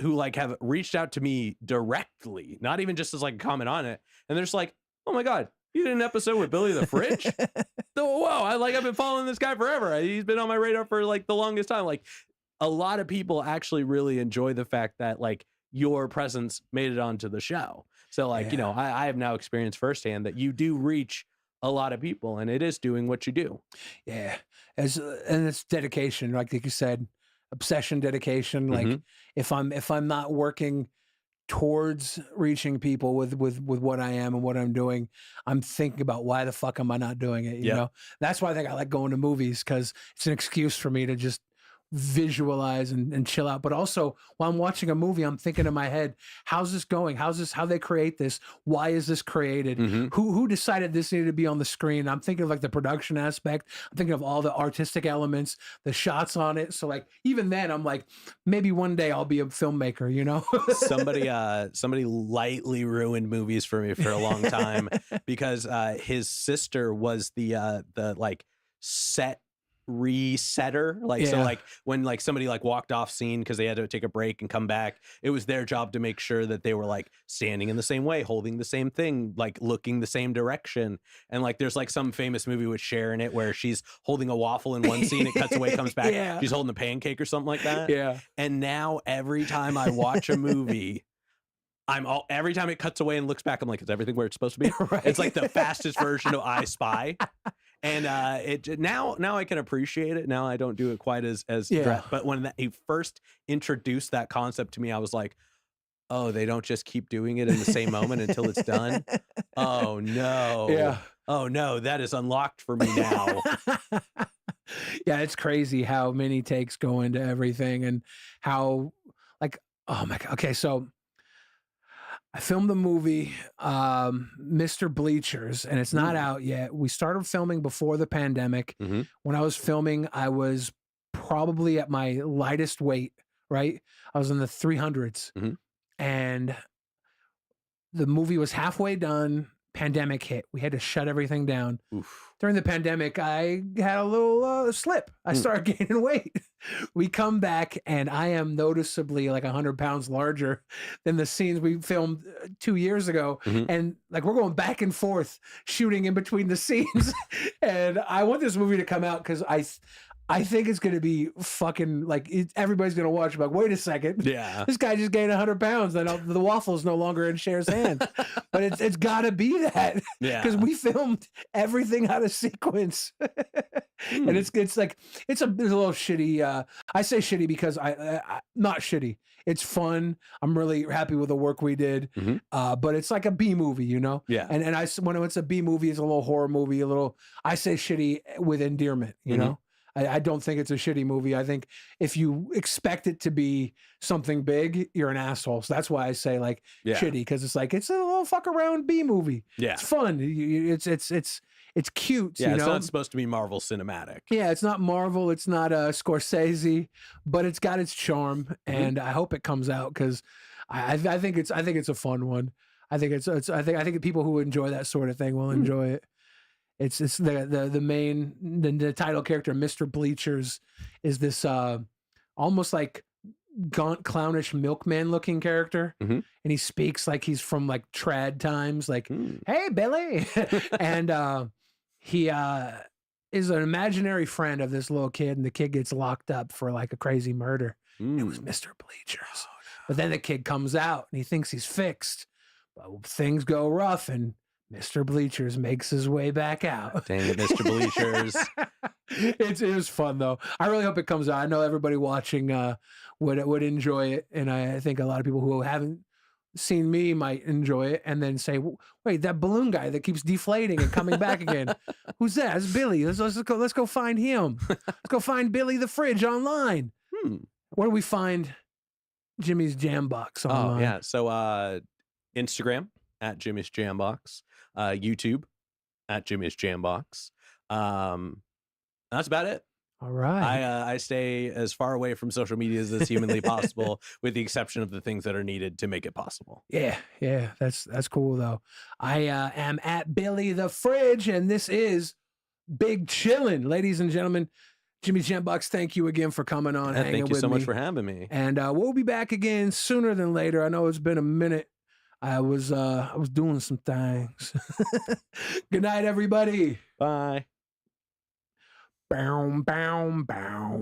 who like have reached out to me directly, not even just as like a comment on it. And they're just like, oh my God, you did an episode with Billy the Fridge? Whoa, I've been following this guy forever. He's been on my radar for like the longest time. Like a lot of people actually really enjoy the fact that like your presence made it onto the show. So like, I have now experienced firsthand that you do reach a lot of people and it is doing what you do. Yeah. And it's dedication, like you said, obsession, dedication. Like if I'm not working towards reaching people with what I am and what I'm doing, I'm thinking about why the fuck am I not doing it? You know, that's why I think I like going to movies, because it's an excuse for me to just visualize and chill out. But also while I'm watching a movie, I'm thinking in my head, how's this going? How they create this? Why is this created? Who decided this needed to be on the screen? I'm thinking of like the production aspect. I'm thinking of all the artistic elements, the shots on it. So like even then I'm like, maybe one day I'll be a filmmaker, Somebody lightly ruined movies for me for a long time because his sister was the like set resetter, so like when like somebody like walked off scene because they had to take a break and come back, it was their job to make sure that they were like standing in the same way, holding the same thing, like looking the same direction. And like there's like some famous movie with Cher in it where she's holding a waffle in one scene, it cuts away, comes back, she's holding a pancake or something like that. And now every time I watch a movie, every time it cuts away and looks back, I'm like, is everything where it's supposed to be? Right. It's like the fastest version of I Spy. And now I can appreciate it. Now I don't do it quite as but when he first introduced that concept to me, I was like, oh, they don't just keep doing it in the same moment until it's done. Oh no. Yeah. Oh no, that is unlocked for me now. Yeah, it's crazy how many takes go into everything and how like, oh my God. Okay, so I filmed the movie, Mr. Bleachers, and it's not out yet. We started filming before the pandemic. When I was filming, I was probably at my lightest weight, right? I was in the 300s. And the movie was halfway done. Pandemic hit. We had to shut everything down. Oof. During the pandemic, I had a little slip. I started gaining weight. We come back and I am noticeably like 100 pounds larger than the scenes we filmed 2 years ago. And like we're going back and forth shooting in between the scenes. And I want this movie to come out because I think it's going to be fucking like everybody's going to watch. Like, wait a second. Yeah. This guy just gained 100 pounds. Then the waffle's no longer in Cher's hand. But it's got to be that. Yeah. Because we filmed everything out of sequence. And it's like, there's a little shitty. I say shitty because I not shitty. It's fun. I'm really happy with the work we did. But it's like a B movie, you know? Yeah. And when it's a B movie, it's a little horror movie, I say shitty with endearment, you know? I don't think it's a shitty movie. I think if you expect it to be something big, you're an asshole. So that's why I say like shitty, because it's like it's a little fuck around B movie. Yeah, it's fun. It's cute. Yeah, you it's know? not supposed to be Marvel cinematic. Yeah, it's not Marvel. It's not Scorsese, but it's got its charm, and I hope it comes out because I think it's a fun one. I think I think people who enjoy that sort of thing will enjoy it. It's the title character, Mr. Bleachers, is this almost like gaunt, clownish milkman looking character, and he speaks like he's from like trad times, like "Hey Billy," and he is an imaginary friend of this little kid, and the kid gets locked up for like a crazy murder. It was Mr. Bleachers, but then the kid comes out and he thinks he's fixed, but things go rough and Mr. Bleachers makes his way back out. Dang it, Mr. Bleachers. It was fun though. I really hope it comes out. I know everybody watching would enjoy it, and I think a lot of people who haven't seen me might enjoy it, and then say, "Wait, that balloon guy that keeps deflating and coming back again, who's that? It's Billy. Let's go find him. Let's go find Billy the Fridge online. Where do we find Jimmy's JamBox online?" Oh yeah, so Instagram at Jimmy's JamBox, YouTube at Jimmy's JamBox. That's about it. All right. I stay as far away from social media as humanly possible, with the exception of the things that are needed to make it possible. Yeah, that's cool though. I am at Billy the Fridge, and this is Big Chillin', ladies and gentlemen. Jimmy's JamBox, thank you again for coming on. Thank you so much for having me. And we'll be back again sooner than later. I know it's been a minute. I was doing some things. Good night, everybody. Bye. Bow, bow, bow.